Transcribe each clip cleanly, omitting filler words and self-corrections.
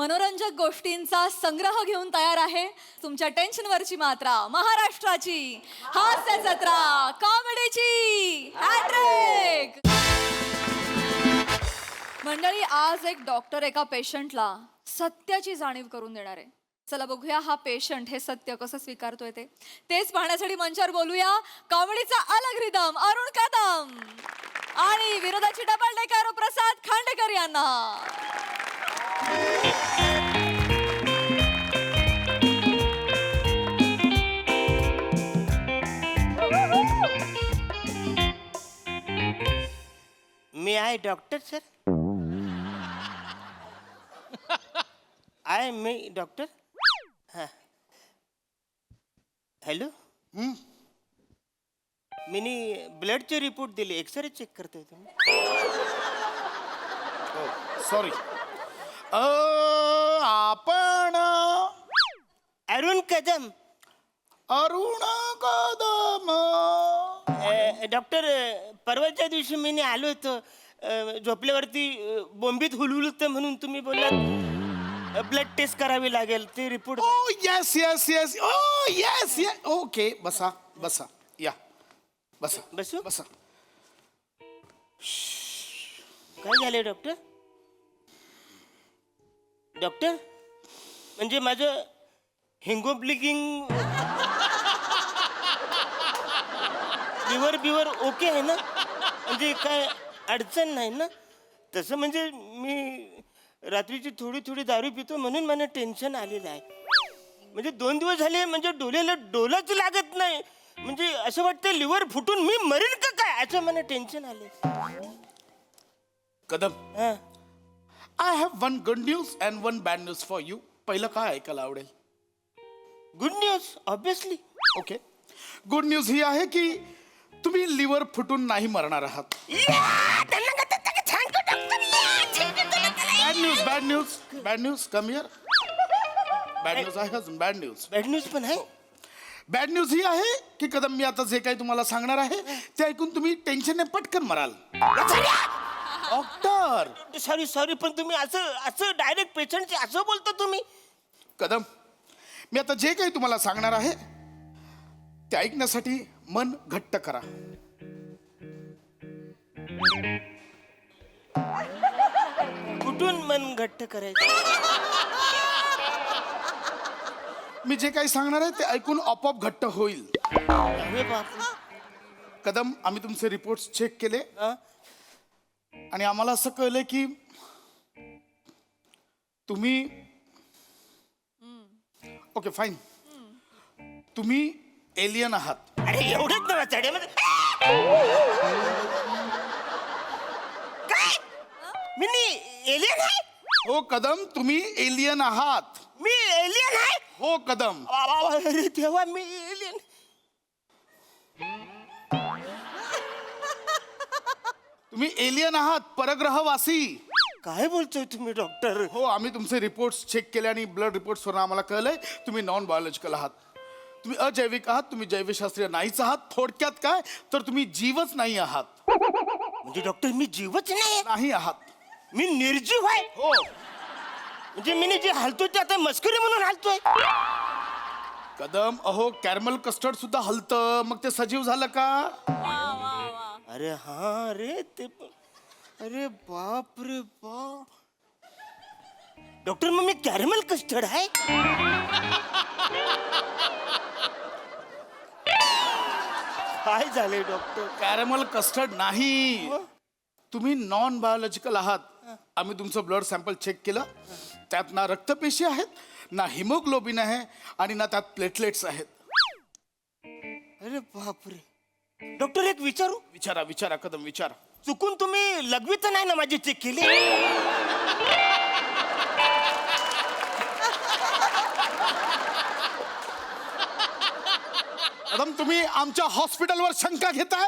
मनोरंजक गोष्टींचा संग्रह घेऊन तयार आहे तुमच्या टेन्शनवरची मात्रा महाराष्ट्राची हास्य जत्रा कॉमेडीची हॅट्रिक। मंडळी, आज एक डॉक्टर एका पेशंटला सत्याची जाणीव करून देणार आहे। चला बघूया हा पेशंट हे सत्य कसं स्वीकारतोय तेच पाहण्यासाठी मंचावर बोलूया कॉमेडीचा अलग रिदम अरुण कदम आणि विरोधाची डबल डेकर प्रसाद खांडेकर यांना। मी आहे doctor sir. I me doctor. हाँ हॅलो। मी ब्लडचे रिपोर्ट दिले, एक्सरे चेक करतोय तुम्ही? सॉरी आपण अरुण कदम। अरुण कदम डॉक्टर, परवाच्या दिवशी मी आलो होतो, झोपल्यावरती बोंबीत हुलहुलत म्हणून तुम्ही बोललात ब्लड टेस्ट करावी लागेल, ते रिपोर्ट। ओ यस यस यस ओ यस यस ओके बसा बसा या बसा बसू? बसा। काय झाले डॉक्टर? डॉक्टर म्हणजे माझं हिंगोब्लिकिंग लिव्हर ओके आहे ना? म्हणजे काय अडचण नाही ना? तसं म्हणजे मी रात्रीची थोडी दारू पितो म्हणून मला टेन्शन आलेलं आहे। म्हणजे 2 दिवस झाले म्हणजे डोळ्याला डोलाच लागत नाही, म्हणजे असं वाटतं लिव्हर फुटून मी मरेन का काय, असं मला टेन्शन आले। कदम हां, I have one good news and one bad news for you. पहिलं काय ऐकायला आवडेल? Good news obviously. Okay, good news ही आहे की तुम्ही लिव्हर फुटून नाही मरणार आहात। Bad news come here. Bad news आहे अजून, बॅड न्यूज। बॅड न्यूज पण आहे? बॅड न्यूज ही आहे की कदम मी आता जे काही तुम्हाला सांगणार आहे ते ऐकून तुम्ही टेन्शनने पटकन मराल। डॉक्टर सॉरी पण तुम्ही असं डायरेक्ट पेशंटचे असं बोलता तुम्ही? कदम, मी आता जे काही तुम्हाला सांगणार आहे ते ऐकण्यासाठी मन घट्ट करा। कुठून मन घट्ट करायचं? मी जे काही सांगणार आहे ते ऐकून आपोआप घट्ट होईल। अरे बाप, कदम, आम्ही तुमचे रिपोर्ट्स चेक केले हं? आणि आम्हाला असं कळलं की तुम्ही ओके फाईन, तुम्ही एलियन आहात। अरे एवढंच ना चढ्यामध्ये काय? मी एलियन आहे? हो कदम, तुम्ही एलियन आहात। मी एलियन आहे? हो कदम। अरे तेव्हा मी एलियन? तुम्ही एलियन आहात, परग्रहवासी। काय बोलतोय तुम्ही डॉक्टर? हो, आम्ही तुमचे रिपोर्ट्स चेक केले आणि ब्लड रिपोर्ट्सवरून आम्हाला कळलंय तुम्ही नॉन बायोलॉजिकल आहात, तुम्ही अजैविक आहात, तुम्ही जैवशास्त्रीय नाहीच आहात। थोडक्यात काय तर तुम्ही जीवच नाही आहात। म्हणजे डॉक्टर मी जीवच नाही? नाही आहात, मी निर्जीव आहे? हो। म्हणजे मी जे हालतोय ते आता मस्करी म्हणून हालतोय? कदम, अहो कॅरमल कस्टर्ड सुद्धा हलतं, मग ते सजीव झालं का? अरे हा रे ते अरे बाप रे बाप। डॉक्टर मग मी कॅरमल कस्टर्ड आहे? काय झाले डॉक्टर? कॅरमल कस्टर्ड नाही, तुम्ही नॉन बायोलॉजिकल आहात। आम्ही तुमचं ब्लड सॅम्पल चेक केलं, त्यात ना रक्तपेशी आहेत, ना हिमोग्लोबिन आहे आणि ना त्यात प्लेटलेट्स आहेत। अरे बापरे। डॉक्टर एक विचारू? विचारा विचारा कदम, विचारा। चुकून तुम्ही लघवी तर नाही ना माझी चेक केली? कदम, तुम्ही आमच्या हॉस्पिटलवर शंका घेताय?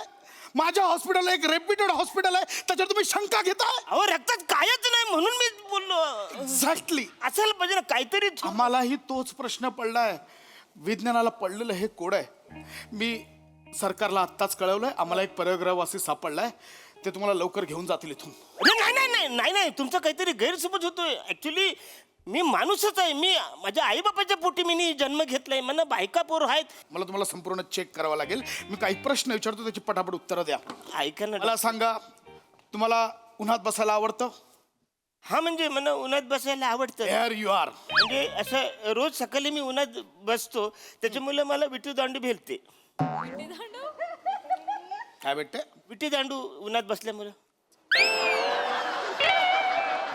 माझ्या हॉस्पिटल एक रेप्युटेड हॉस्पिटल आहे, त्याच्यावर तुम्ही शंका घेताय? अहो रक्तात कायच नाही म्हणून मी बोललो। एक्झॅक्टली, असेल पाहिजे ना काहीतरी। आम्हालाही तोच प्रश्न पडलाय। विज्ञानाला पडलेलं हे कोड आहे। मी सरकारला आत्ताच कळवलंय, आम्हाला एक परग्रहवासी सापडलाय, ते तुम्हाला लवकर घेऊन जातील इथून. नाही नाही नाही नाही नाही तुमचा काहीतरी गैरसमज होतोय. ऍक्च्युली मी माणूसच आहे. मी माझ्या आईबापाच्या पोटी मी जन्म घेतलाय. मला बायका पोर आहेत. मला तुम्हाला संपूर्ण चेक करावं लागेल. मी काही प्रश्न विचारतो, त्याची पटापट उत्तरं द्या. ऐका ना मला सांगा, तुम्हाला उन्हात बसायला आवडतं? हा, म्हणजे मला उन्हात बसायला आवडतं. Here you are. म्हणजे असं रोज सकाळी मी उन्हात बसतो, त्याच्यामुळे मला विटी दांडू भेटते. काय भेटते? विटी दांडू उन्हात बसल्यामुळे.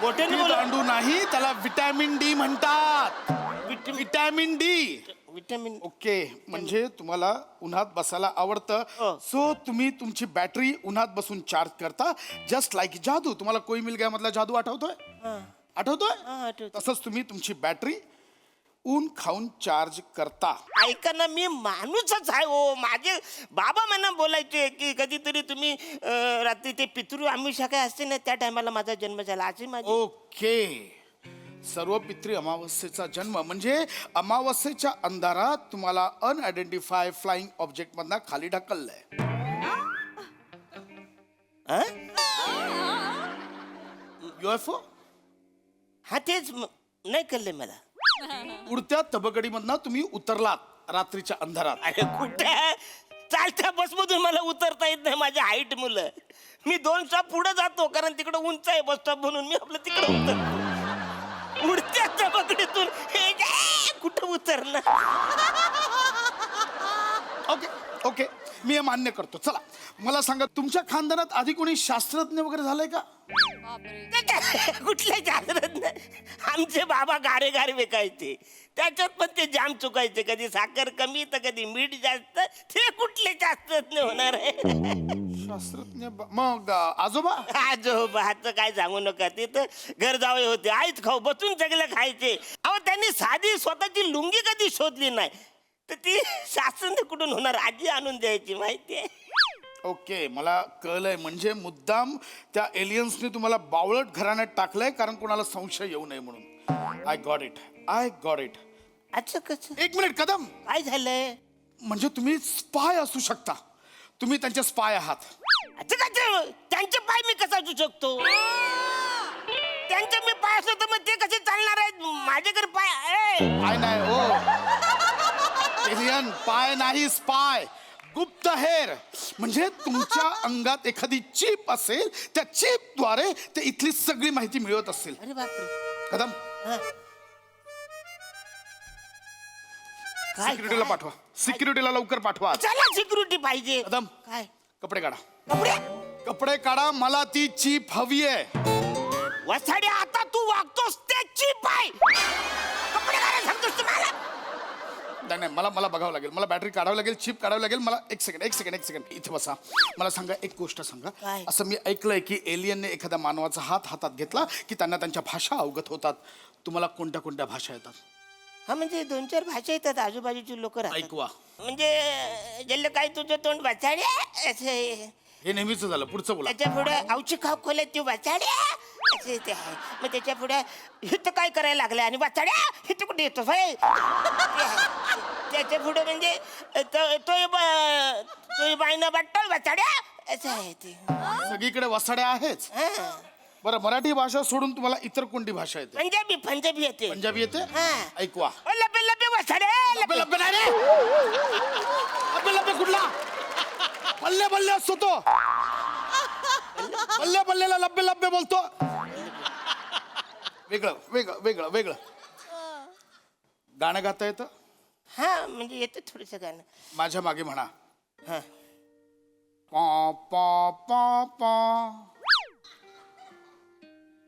मोठ्याने ती बोला. दांडू नाही, त्याला विटॅमिन डी म्हणतात. Vitamin D. विटॅमिन. ओके, म्हणजे तुम्हाला उन्हात बसायला आवडतं. हो. सो तुम्ही तुमची बॅटरी उन्हात बसून चार्ज करता, जस्ट लाईक जादू. तुम्हाला कोई मिल गया मधला जादू आठवतोय? आठवतोय? आठवतोय. तसंच तुम्ही तुमची बॅटरी ऊन खाऊन चार्ज करता. ऐका ना, मी माणूसच आहे. हो, माझे बाबा मला बोलायचे की कधीतरी तुम्ही रात्री ते पितृ आमिषा काय असते ना, त्या टायमाला माझा जन्म झाला. अशी माझी. ओके, सर्व पितृ अमावस्येचा जन्म म्हणजे अमावस्येच्या अंधारात तुम्हाला अनआयडेंटिफाय फ्लाइंग ऑब्जेक्ट मधनं खाली ढकललंय. UFO? हा, तेच नाही कळले मला. उडत्या तबकडीमधनं तुम्ही उतरलात रात्रीच्या अंधारात. अरे कुठे? चालत्या बसमधून मला उतरता येत नाही. माझ्या हाईट मुलं. मी 2 स्टॉप पुढे जातो, कारण तिकडे उंच आहे बस स्टॉप म्हणून. मी आपलं तिकडे उतरतो. उडत्या तबकडीतून हे कुठं उतरलं? ओके ओके, मी हे मान्य करतो. चला, मला सांगा, तुमच्या खानदानात आधी कोणी शास्त्रज्ञ वगैरे झालंय का? कुठले शास्त्रज्ञ? आमचे बाबा गारे गारे विकायचे, त्याच्यात पण ते जाम चुकायचे. कधी साखर कमी तर कधी मीठ जास्त. ते कुठले शास्त्रज्ञ होणार आहे? शास्त्रज्ञ मग आजोबा? आजोबाचं काय सांगू नका. ते तर घर जावे होते. आईच खाऊ बसून सगळं खायचे. अहो, त्यांनी साधी स्वतःची लुंगी कधी शोधली नाही, तर ती शास्त्रज्ञ कुठून होणार? आजी आणून द्यायची, माहितीये. ओके, मला कळलंय. म्हणजे मुद्दाम त्या एलियन्सने तुम्हाला बावळट घराण्यात टाकलंय, कारण कोणाला संशय येऊ नये म्हणून. I got it, I got it. अच्छा, कसं? एक मिनिट कदम. काय झालंय? म्हणजे तुम्ही स्पाय असू शकता. तुम्ही त्यांचे स्पाय आहात. अच्छा, काय त्यांचे पाय मी कसा असू शकतो? त्यांचे मी पाय असलो तर मग ते कसे चालणार आहेत? माझ्याकडे पाय आहे. पाय नाही हो, एलियन. पाय नाही, स्पाय. गुप्तहेर. म्हणजे तुमच्या अंगात एखादी चिप असेल, त्या चिपद्वारे ते इथली सगळी माहिती मिळवत असेल. अरे बापरे. कदम, काय सिक्युरिटीला पाठवा. सिक्युरिटीला लवकर पाठवा. चला, सिक्युरिटी पाहिजे. कदम, काय कपडे काढा. कपडे? कपडे काढा, मला ती चिप हवी आहे. वसाडे, आता तू वागतोस त्याची पाय. कपडे घालायला सांगतोस तुम्हाला? नाही नाही, मला बघावं लागेल. मला बॅटरी काढावं लागेल, चिप काढावं लागेल. मला एक सेकंड इथे बसा. मला सांगा, एक गोष्ट सांगा. काय? असं मी ऐकलंय की एलियनने एखाद्या मानवाचा हात हातात घेतला की त्यांना त्यांच्या भाषा अवगत होतात. तुम्हाला कोणत्या कोणत्या भाषा येतात? हा, म्हणजे 2-4 भाषा येतात. आजूबाजूची लोक राहतात. ऐकवा. म्हणजे जल्ल काय तुझं तोंड वाचाड्या असं. हे नेहमीच झालं. पुढचं बोला. त्याच्या पुढे अवची खाव खोल्यात तू वाचाड्या असं ते आहे. मग त्याच्या पुढे हिथं काय करायला लागलं आणि वाचाड्या हिथं कुठे येतो भाई. त्याच्या पुढे म्हणजे तो बाईनं वाटतो वाचाड्या असं आहे ते. सगळीकडे वसाड्या आहेच. हा. बरं, मराठी भाषा सोडून तुम्हाला इतर कोणती भाषा येते? पंजाबी येते. पंजाबी येते? हा. ऐकवा. लबे लबे वाचाड्या. लब्बे लब्बे नाही रे. लब्बे लब्बे कुठला? बल्ले बल्ले असतो तो. बल्ले बल्लेला लब्बे लब्बे बोलतो. वेगळं वेगळं वेगळं वेगळं. गाणं गाता येतं? हा, म्हणजे येतं थोडस गाणं. माझ्या मागे म्हणा. हा. पा पा पा पा.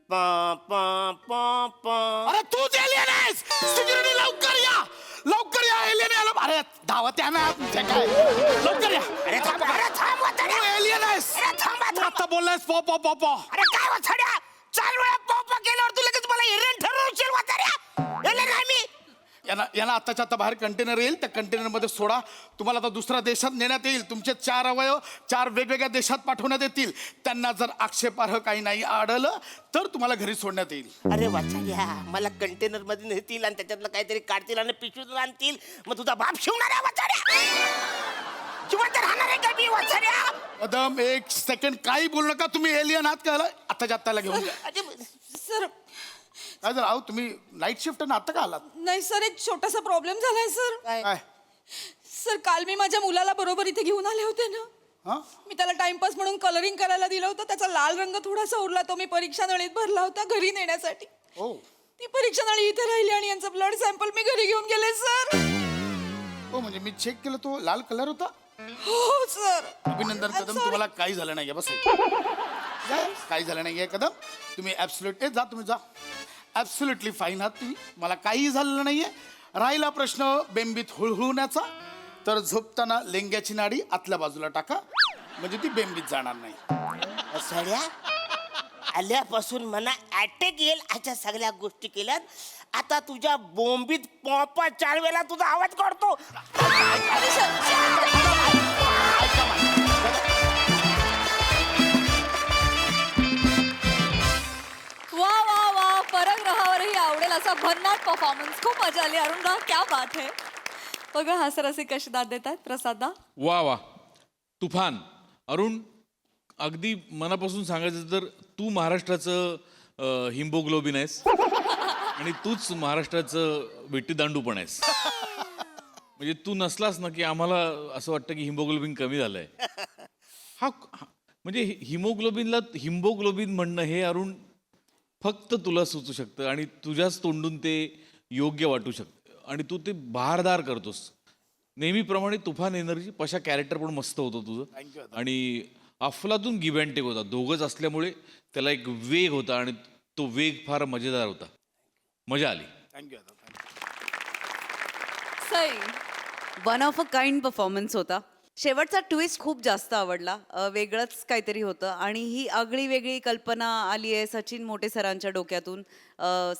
पा पा पा पा. अरे तूच एलियन आहेस. सिक्युरिटी लवकर या, लवकर या. एलियन आला. अरे धावत या ना तुमच्या काय. लवकर या. अरे थांब, अरे थांब वाचाड्या. तू एलियन आहेस. अरे थांबा तू थांबा. आता बोललायस पॉ पॉ पॉ पॉ. अरे काय वाचाड्या? 4 वेळा पॉपा केल्यावर तू लगेच मला हिरण ठरवशील वाचाड्या? एले नाही मी. यांना आताच्या आता बाहेर कंटेनर येईल. त्या कंटेनर मध्ये सोडा. तुम्हाला आता दुसऱ्या देशात नेण्यात येईल. तुमचे 4 अवयव 4 वेगवेगळ्या देशात पाठवण्यात येतील. त्यांना जर आक्षेपार्ह काही नाही आढळलं तर तुम्हाला घरी सोडण्यात येईल. अरे वाचाड्या, मला कंटेनर मध्ये नेतील आणि त्याच्यातलं काहीतरी काढतील आणि पिशवीत आणतील. मग तुझा बाप शिवणार आहे वाचाड्या? जिवंत राहणार आहे का मी वाचाड्या? कदम, एक सेकंड काही बोलू नका. तुम्ही एलियन आहात का? आताच्या आत्ताला घेऊन जा. सर, काय झालं? अहो तुम्ही नाईट शिफ्ट ना आता का आलात? नाही सर, एक छोटासा प्रॉब्लेम झालाय सर. काय? सर, काल मी माझ्या मुलाला बरोबर इथे घेऊन आले होते ना. हा? मी त्याला टाइमपास म्हणून कलरिंग करायला दिलं होतं. त्याचा लाल रंग थोडासा उरला, तो मी परीक्षा नळीत भरला होता घरी नेण्यासाठी. हो. ती परीक्षा नळी इथे राहिली आणि यांचं ब्लड सॅम्पल मी घरी घेऊन गेले सर. हो म्हणजे मी चेक केलं तो लाल कलर होता. हो सर. अभिनंदन कदम, तुम्हाला काही झालं नाहीये. बस काही झालं नाहीये कदम. तुम्ही ऍब्सोल्युट जा, तुम्ही जा. ऍब्सोल्युटली फाईन आहात तुम्ही. मला काही झालेलं नाहीये. राहिला प्रश्न बेंबीत हुळहुळण्याचा, तर झोपताना लेंग्याची नाडी आतल्या बाजूला टाका, म्हणजे ती बेंबीत जाणार नाही. सड्या आल्यापासून मला अटॅक येईल अशा सगळ्या गोष्टी केल्यात. आता तुझ्या बोंबीत पॉपा 4 वेळा तुझा आवाज काढतो. वा वा वा, परग्रहावरही आवडेल असा भन्नाट परफॉर्मन्स. खूप मजा आली अरुण दा, क्या बात है. बघा हास्यरसिक कशी दाद देतात प्रसाद दा. वा वा, तुफान. अरुण, अगदी मनापासून सांगायचं तर तू महाराष्ट्राचं हिमोग्लोबिन आहेस आणि तूच महाराष्ट्राचं विट्टीदांडू पण आहेस. म्हणजे तू नसलास ना की आम्हाला असं वाटतं की हिमोग्लोबिन कमी झालंय. म्हणजे हिमोग्लोबिन म्हणणं हे अरुण फक्त तुला सुचू शकतं आणि तुझ्याच तोंडून ते योग्य वाटू शकतं आणि तू ते बहारदार करतोस. नेहमीप्रमाणे तुफान एनर्जी, पशा कॅरेक्टर पण मस्त होतं तुझं आणि अफलातून गिव्ह अँड टेक होता. दोघंच असल्यामुळे त्याला एक वेग होता आणि तो वेग फार मजेदार होता. मजा आली. Thank you. Sai. One of a kind performance होता. शेवटचा ट्विस्ट खूप जास्त आवडला. वेगळंच काहीतरी होतं आणि ही आगळी वेगळी कल्पना आली आहे सचिन मोटे सरांच्या डोक्यातून.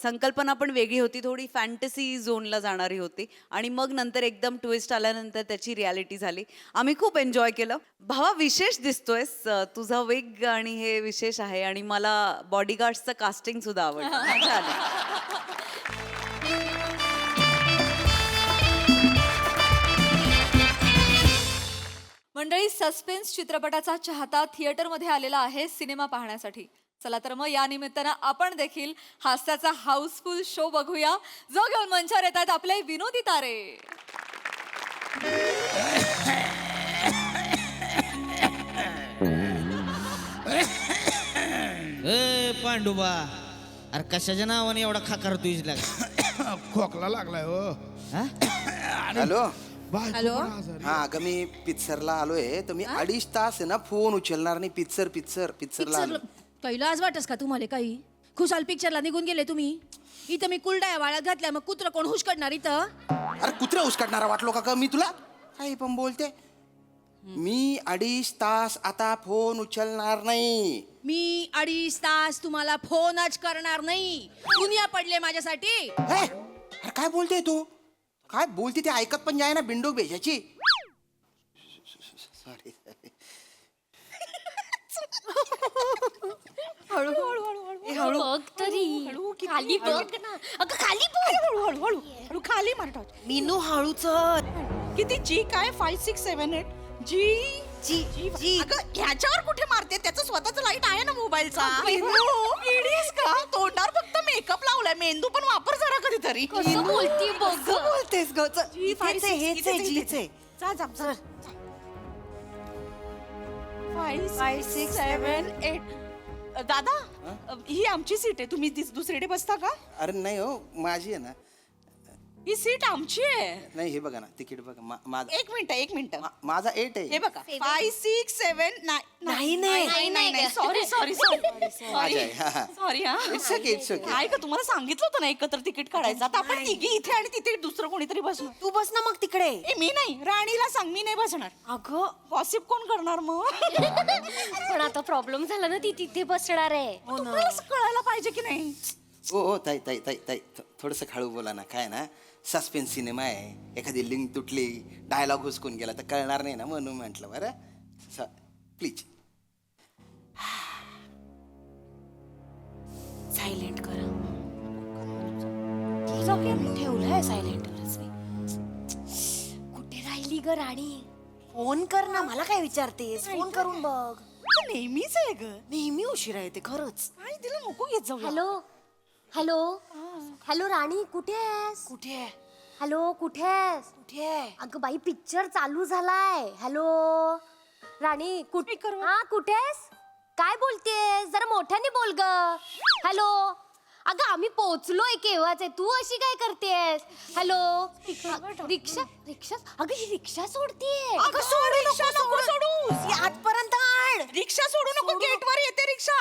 संकल्पना पण वेगळी होती, थोडी फॅन्टसी झोनला जाणारी होती आणि मग नंतर एकदम ट्विस्ट आल्यानंतर त्याची रियालिटी झाली. आम्ही खूप एन्जॉय केलं. भावा विशेष दिसतोयस, तुझा वेग आणि हे विशेष आहे आणि मला बॉडीगार्ड्सचं कास्टिंग सुद्धा आवडलं. मजा आली. मंडळी, सस्पेन्स चित्रपटाचा चाहता थिएटरमध्ये आलेला आहे सिनेमा पाहण्यासाठी. चला तर मग या निमित्तानं आपण देखील हास्याचा हाऊसफुल शो बघूया, जो घेऊन मंचावर येतात आपले विनोदी तारे. ए पांडुबा, अरे कशाच्या नावाने एवढा खाकार तुझला? खोकला लागलाय हो. हॅलो. हॅलो. हा, अगं मी पिक्चरला आलोय, तर मी 2.5 तास आहे ना फोन उचलणार नाही. पिक्चरला आलो. कैलास वाटस का तुम्हाला काही? खुशाल पिक्चरला निघून गेले तुम्ही. इथं मी कुलडाया वाळ्यात घातल्या, मग कुत्र कोण हुशकडणार इथं? अरे कुत्रा उचकटणारा वाटलो का मी तुला? काही पण बोलते. मी 2.5 तास आता फोन उचलणार नाही. मी 2.5 तास तुम्हाला फोनच करणार नाही. दुनिया पडले माझ्यासाठी. हे, अरे काय बोलते तू? काय बोलते ते ऐकत पण जाय ना बिंडोक बेजाची. सॉरी. बघ तरी खाली बघ ना. अगं खाली बघ. हळू खाली मारतो. मीनू हळूच. किती जी काय 5 6 7 8 जी जी जी. अगं ह्याच्यावर कुठे मारते? त्याचं स्वतःच लाईट आहे ना मोबाईलचा. इडीस का? तोंडावर फक्त मेकअप लावलाय, मेंदू पण वापर जरा कधीतरी. कसं बोलती बघ. बोलतेस ग? हेच आहे, हेच आहे, जीचे. जा जा जा. 5 6 7 8. दादा, ही आमची सीट आहे, तुम्ही दुसरीकडे बसता का? अरे नाही हो, माझी आहे ना. ही सीट आमची आहे. नाही हे बघा ना, तिकीट बघा. माझा एक मिनिट माझा 8 आहे. हे बघा 5 6 7 नाही सॉरी माझा आहे. हा, हा. सॉरी हा. It's okay, it's okay. काय का तुम्हाला सांगितलं होतं ना एकत्र तिकीट काढायचं. आता आपण तिघी इथे आणि तिथे दुसरं कोणीतरी बसणार. तू बस ना मग तिकडे. ए मी नाही, राणीला सांग मी नाही बसणार. अगं गॉसिप कोण करणार मग? पण आता प्रॉब्लेम झाला ना, ती तिथे बसणार आहे. तुम्हाला असं कळायला पाहिजे की नाही? हो ताई ताई ताई ताई थोडंसं खाळू बोला ना. काय ना, सस्पेन्स सिनेमा आहे, एखादी लिंक तुटली, डायलॉग हुसकून गेला तर कळणार नाही ना, म्हणून म्हटलं. बरं प्लीज. सायलेंट करा. ठेवलाय सायलेंट. कुठे राहिली ग राणी? फोन कर ना. मला काय विचारतेस? फोन करून बघ. नेहमीच आहे ग. नेहमी उशिरा येते खरंच. काय तिला नको घेत जाऊ. हॅलो हॅलो हॅलो राणी कुठे आहेस? कुठे हॅलो कुठे आहेस? कुठे अगं बाई पिक्चर चालू झालाय. हॅलो राणी हा कुठे आहेस? काय बोलतेस? जरा मोठ्याने बोल ग. हॅलो अगं आम्ही पोहोचलोय केव्हाच आहे. तू अशी काय करतेस? हॅलो रिक्षा रिक्षा अगं ही रिक्षा सोडतीये. अगं सोड रिक्षा नको सोडू आठपर्यंत आण रिक्षा सोडू नको गेट वर येते रिक्षा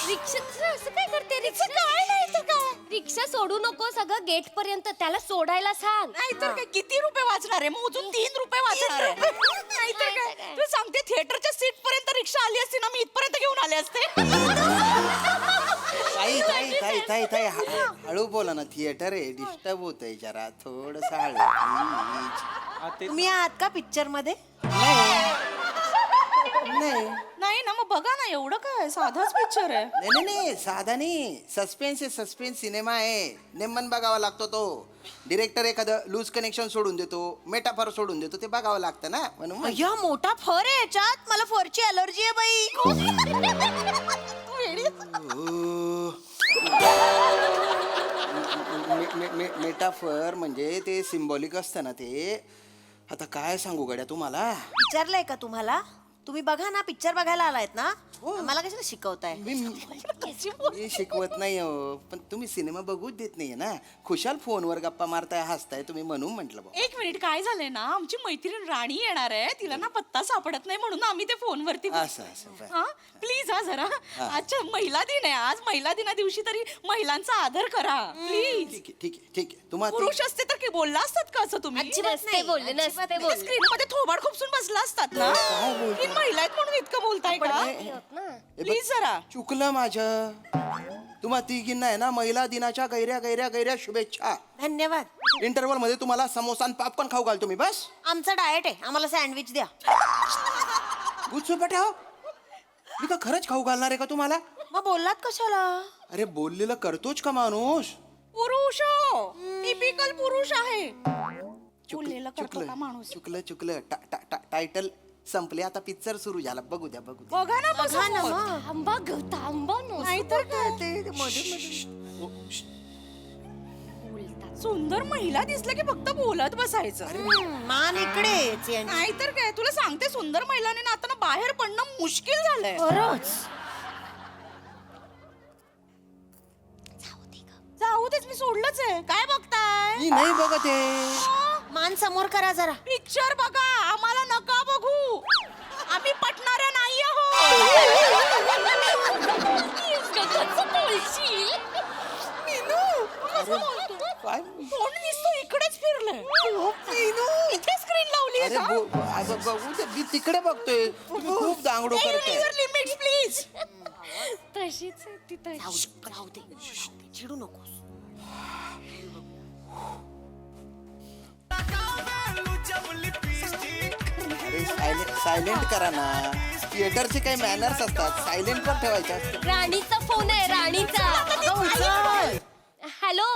रिक्षा असं काय करते? रिक्षा काय नाही तर काय रिक्षा सोडू नको सगळं गेट पर्यंत त्याला सोडायला सांग. नाहीतर काय किती रुपये वाचणार आहे मोजून 3 रुपये वाचणार आहे नाहीतर काय तू सांगते थिएटरच्या सीट पर्यंत रिक्षा आली असती ना मी इथपर्यंत घेऊन आले असते ताई ताई ताई ताई ताई हळू बोला ना, थिएटर आहे, डिस्टर्ब होतंय जरा, थोडस हळू please. तुम्ही आहात का पिक्चर मध्ये नाही नाही ना मग बघा ना एवढं काय साधाच पिक्चर आहे नाही नाही नाही साधा नाही, सस्पेन्स आहे, सस्पेन्स सिनेमा आहे, नेमन बघावा लागतो तो. डिरेक्टर एखादं लूज कनेक्शन सोडून देतो, मेटाफर सोडून देतो, ते बघावं लागतं ना, म्हणून म्हण- अय्या मोठा फर आहे याच्यात मला फरची अलर्जी आहे बाई मेटाफर म्हणजे ते सिम्बॉलिक असतं ना ते. आता काय सांगू गड्या तुम्हाला. विचारलंय का तुम्हाला तुम्ही बघा ना पिक्चर बघायला आलायत ना मला कशाला शिकवताय मी शिकवत नाही हो, पण तुम्ही सिनेमा बघूच देत नाहीये ना. खुशाल फोनवर गप्पा मारताय, हसताय तुम्ही, म्हणून म्हंटल बा. एक मिनिट काय झालंय ना आमची मैत्रीण राणी येणार आहे तिला ना पत्ता सापडत नाही म्हणून आम्ही ते फोनवरती असं असं बरं. हा प्लीज हा जरा आजच्या महिला दिन आहे आज महिला दिना दिवशी तरी महिलांचा आदर करा प्लीज ठीक आहे ठीक आहे ठीक आहे. तुम्हाला पुरुष असते तर की बोलला असतात का असं तुम्ही नसते बोलले नसते बोलले स्क्रीन मध्ये थोबाड खुपसून बसला असतात ना ही महिला आहेत म्हणून इतकं बोलताय का प्लीज जरा चुकलं माझं. तुम्हा तिघींना आहे ना महिला दिनाच्या गैऱ्या गैऱ्या गैऱ्या शुभेच्छा. धन्यवाद इंटरव्हल मध्ये तुम्हाला समोसा आणि पॉपकॉर्न खाऊ घालतो मी, बस. आमचा डाएट आहे आम्हाला सँडविच द्या गुच्छ पटाव, मी का खरंच खाऊ घालणार आहे का तुम्हाला? मग बोललात कशाला अरे बोललेलं करतोच का माणूस. पुरुष टिपिकल पुरुष आहे बोललेलं करतो का माणूस चुकलं चुकलं टायटल संपले, आता पिक्चर सुरू झाला. बघू द्या बघू द्या. बघा ना बघा ना थांबा ग थांबा नाहीतर काय ते मध्ये सुंदर महिला दिसलं की फक्त बोलत बसायचं मान इकडे नाहीतर काय तुला सांगते सुंदर महिलाने ना आता ना बाहेर पडणं मुश्किल झालंय जाऊ देच मी सोडलंच आहे काय बघताय मी नाही बघत आहे. मान समोर करा जरा पिक्चर बघा आम्हाला नका बघू आम्ही पटणाऱ्या नाही काय कोण दिसतो इकडेच फिरलंय इथे स्क्रीन लावली अरे बघू द्या, मी तिकडे बघतोय. तुम्ही खूप दांगडो करताय. लिमिट्स प्लीज तशीच आहे ती तशी. राहू दे चिडू नकोस अरे सायलेंट करा ना. थिएटरचे काही मॅनर्स असतात, सायलेंट पण ठेवायचे असतात. राणीचा फोन आहे राणीचा. हॅलो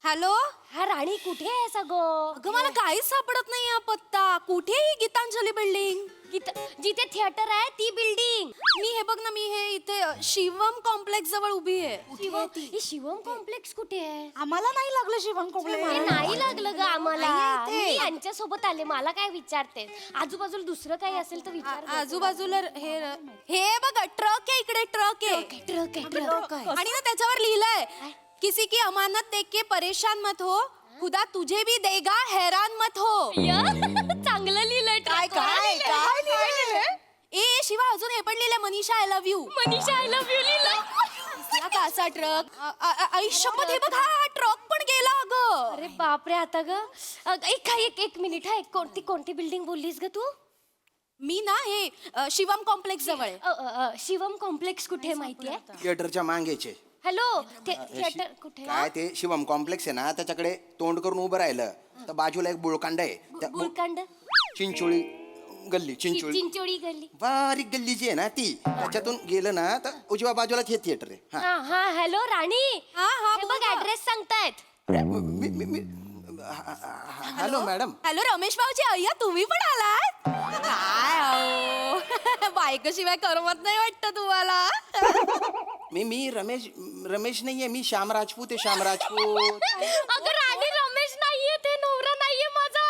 हॅलो हा राणी कुठे आहे सगळं? अगं मला काहीच सापडत नाही हा पत्ता. कुठे ही गीतांजली बिल्डिंग? जिथे थिएटर आहे ती बिल्डिंग. मी हे बघ ना, मी हे इथे शिवम कॉम्प्लेक्स जवळ उभी आहे. ही शिवम कॉम्प्लेक्स कुठे आहे? आम्हाला नाही लागलं शिवम हे कॉम्प्लेक्स नाही लागलं ग आम्हाला. मी यांच्या सोबत आले मला काय विचारते आजूबाजूला दुसरं काही असेल तर विचार. आजूबाजूला हे बघ ट्रक आहे इकडे, ट्रक आहे. ट्रक आहे. आणि ना त्याच्यावर लिहिलंय किसी की अमानत देख के परेशान मत हो, खुदा तुझे भी देगा हैरान मत हो. चांगलं लिहिलंय काय काय काय लिहिलंय ए शिवा अजून हे पण लिहिलंय Manisha I love you. Manisha I love you लिहिलंय. का असा ट्रक आयुष्यपत हे बघ हा ट्रक पण गेला अगं. अरे बापरे आता ग एक मिनिट हा कोणती बिल्डिंग बोललीस ग तू? मी ना हे शिवम कॉम्प्लेक्स जवळ आहे. शिवम कॉम्प्लेक्स कुठे माहितीये? थिएटरच्या मागेचे. हॅलो थिएटर कुठे? काय ते शिवम कॉम्प्लेक्स आहे ना, त्याच्याकडे तोंड करून उभं राहिलं तर बाजूला एक बुळकांड आहे. त्या गुलकांड चिंचोळी गल्ली, चिंचोळी गल्ली बारीक गल्ली जी आहे ना ती, त्याच्यातून गेलं ना तर उजव्या बाजूला हे थिएटर आहे. हा. हा हॅलो राणी. हे बघ बोला. ऍड्रेस सांगतायत. Hello madam. हॅलो रमेश भाऊजी, अय्या तुम्ही पण आलात? काय अहो बायकोशिवाय करमत नाही वाटतं तुम्हाला. मी रमेश नाहीये, मी श्याम राजपूत आहे, श्याम राजपूत. अगं राणी रमेश नाहीये, ते नवरा नाहीये माझा.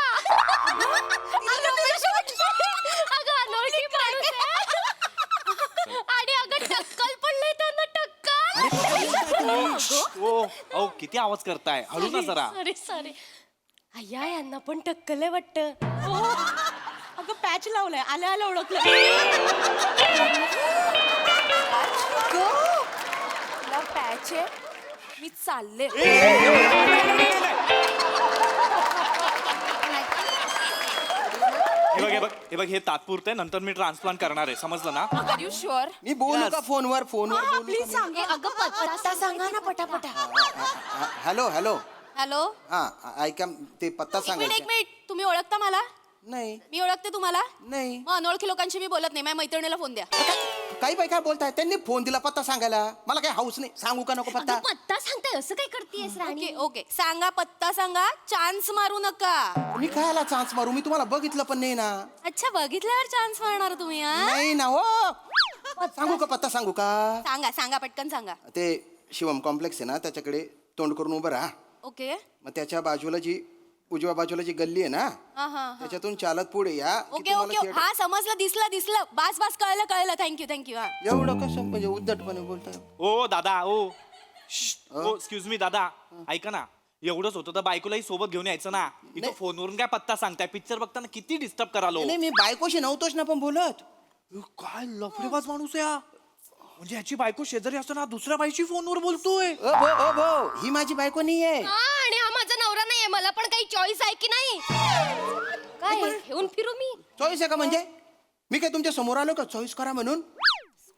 अगं अनोळखी माणूस आहे. आणि अगं टक्कल पडलंय त्यांना, टक्कल. ओ अहो किती आवाज करताय, हळू ना जरा. सॉरी अय्या, यांना पण टक्कल आहे वाटतं. अगं पॅच लावलाय, आल्या आल्या ओळखलं. तुला पॅच आहे, मी चालले. हे बघ हे तात्पुरतं आहे, नंतर मी ट्रान्सप्लांट करणार आहे, समजलं ना. R you sure? मी बोलू का फोनवर बोलू प्लीज का सांगा. अगं पत्ता सांगा ना पटापटा. हॅलो हॅलो हॅलो, हा ऐका, ते पत्ता एक मिनिट सांगायचा. तुम्ही ओळखता मला? नाही मी ओळखते तुम्हाला? नाही. मग अनोळखी लोकांशी मी बोलत नाही. माझ्या मैत्रिणीला फोन द्या. काही बाई काय बोलताय, त्यांनी फोन दिला पत्ता सांगायला, मला काही हाऊस नाही. सांगू का नको पत्ता? अगं पत्ता सांगताय, असं काय करतेस राणी? ओके ओके, सांगा पत्ता सांगा, चान्स मारू नका. मी खायला चान्स मारू, मी तुम्हाला बघितलं पण नाही ना. अच्छा, बघितल्यावर चान्स मारणार तुम्ही? हा, नाही ना हो. सांगू का पत्ता सांगू का? सांगा सांगा, पटकन सांगा. ते शिवम कॉम्प्लेक्स आहे ना, त्याच्याकडे तोंड करून उभं राहा. ओके. मग त्याच्या बाजूला उजव्या बाजूला जी गल्ली आहे ना, हा हा हा. त्याच्यातून चालत पुढे या की ओके तुम्हाला ओके, theatre- हा समजलं, दिसलं. बस बस, कळलं कळलं. थँक्यू. हा, एवढं कसं म्हणजे उद्धटपणे बोलताय? ओ दादा ओ एक्सक्यूज मी दादा, ऐका ना. एवढंच होतं तर बायकोलाही सोबत घेऊन यायचं ना. इथं फोनवरून काय पत्ता सांगताय? पिक्चर बघताना किती डिस्टर्ब करालो. नाही मी बायकोशी नव्हतोच ना पण बोलत. काय लफडेबाज माणूस आहे हा. म्हणजे याची बायको शेजारी असताना दुसऱ्या बाईशी फोनवर बोलतोय. ओ भो ही माझी बायको नाही आहे. आणि हा माझा नवरा नाहीये, मला पण काही चॉईस आहे की नाही? काय घेऊन फिरू मी? चॉईस आहे का म्हणजे? मी काय तुमच्या समोर आलो का चॉईस करा म्हणून?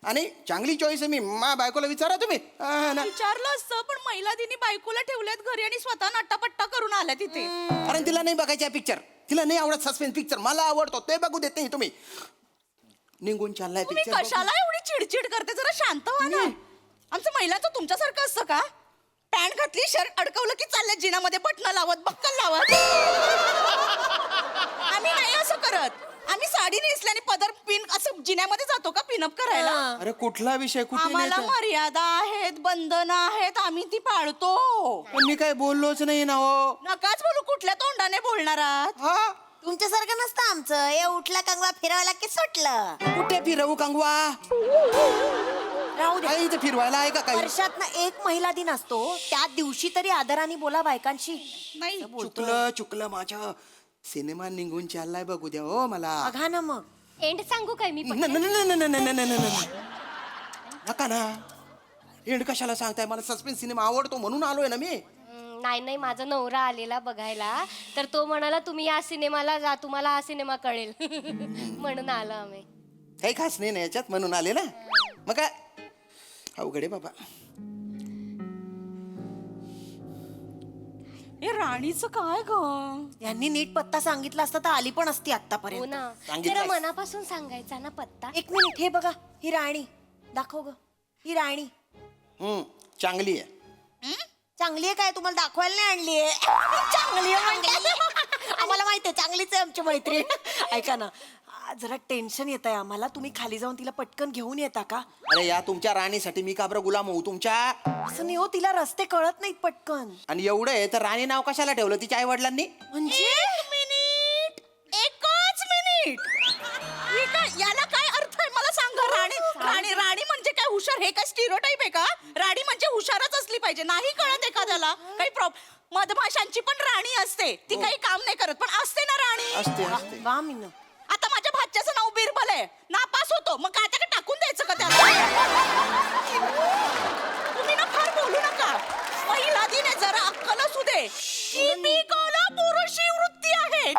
आणि चांगली चॉईस आहे. मी मा बायकोला विचारा तुम्ही. ना. विचारलं असतं, पण महिला दिनी बायकोला ठेवल्यात घरी आणि स्वतः नट्टापट्टा करून आल्या तिथे. कारण तिला नाही बघायचा पिक्चर, तिला नाही आवडत सस्पेन्स पिक्चर. मला आवडतो ते बघू देत नाही तुम्ही. निघून चाललाय तुम्ही पिक्चर. कशाला एवढी चिडचिड करते? जरा शांत व्हा ना. आमचं महिलाचं तुमच्यासारखं असतं का? पॅन्ट घातली, शर्ट अडकवलं की चालले जिनामध्ये बटणं लावत, बक्कल लावत. आम्ही नाही असं करत. आम्ही साडी नेसल्याने पदर पिन असं जिन्यामध्ये जातो का पिनअप करायला? अरे कुठला विषय कुठे आम्हाला नाही तर. मर्यादा आहेत, बंधनं आहेत, आम्ही ती पाळतो. पण मी काय बोललोच नाही ना हो. नकाच बोलू, कुठल्या तोंडाने बोलणार आहात? हा तुमच्यासारखं नसतं आमचं. हे उठला कंगवा फिरवला की सुटलं. कुठे फिरवू कांगवा? राहू दे. काही इथे फिरवायला आहे का काही? वर्षात एक महिला दिन असतो, त्या दिवशी तरी आदराने बोला बायकांशी. नाही. चुकलं माझं. सिनेमा निघून चाललाय बघू द्या हो मला. बघा ना मग. एंड सांगू काय मी? नका ना. एंड कशाला सांगताय? मला सस्पेन्स सिनेमा आवडतो म्हणून आलोय ना मी. नाही माझा नवरा आलेला बघायला, तर तो म्हणाला तुम्ही या सिनेमाला जा, तुम्हाला हा सिनेमा कळेल. म्हणून आलो आम्ही. काही खास नाही ना याच्यात, म्हणून आले ना. मग काय अवघड आहे बाबा. हे राणीचं काय ग? यांनी नीट पत्ता सांगितला असता तर आली पण असती आतापर्यंत. सांगितलं जरा असतं. मनापासून सांगायचा ना पत्ता. एक मिनिट, हे बघा, ही राणी दाखव ग. ही राणी चांगली आहे. चांगली आहे काय? तुम्हाला दाखवायला नाही आणली आहे. चांगली आहे. आम्हाला माहिती आहे, चांगलीच आहे आमची मैत्रीण. ऐका ना, जरा टेन्शन येत आहे आम्हाला. तुम्ही खाली जाऊन तिला पटकन घेऊन येता का? अरे या तुमच्या राणीसाठी मी का बरं गुलाम होऊ तुमच्या? असं नाही हो, तिला रस्ते कळत नाहीत पटकन. आणि एवढं आहे तर राणी नाव कशाला ठेवलं तिच्या आई वडिलांनी? म्हणजे एक मिनिट, एकच मिनिट. हे काय, याला काय अर्थ आहे मला सांगा? राणी म्हणजे काय? हुशार? हे काय स्टिरियोटाइप आहे का? राणी म्हणजे हुशारच असली पाहिजे, नाही कळत एखाद्याला? काही मधमाशांची पण राणी असते, ती काही काम नाही करत, पण असते ना राणी. असते. वा मीन. आता माझ्या भाच्याचं नाव बिरबल आहे, नापास होतो, मग काय त्याला टाकून द्यायचं का त्याला? तुम्ही ना फार बोलू नका. महिला दिन आहे, जरा अक्कल असू दे. पुरुषी वृत्ती आहे.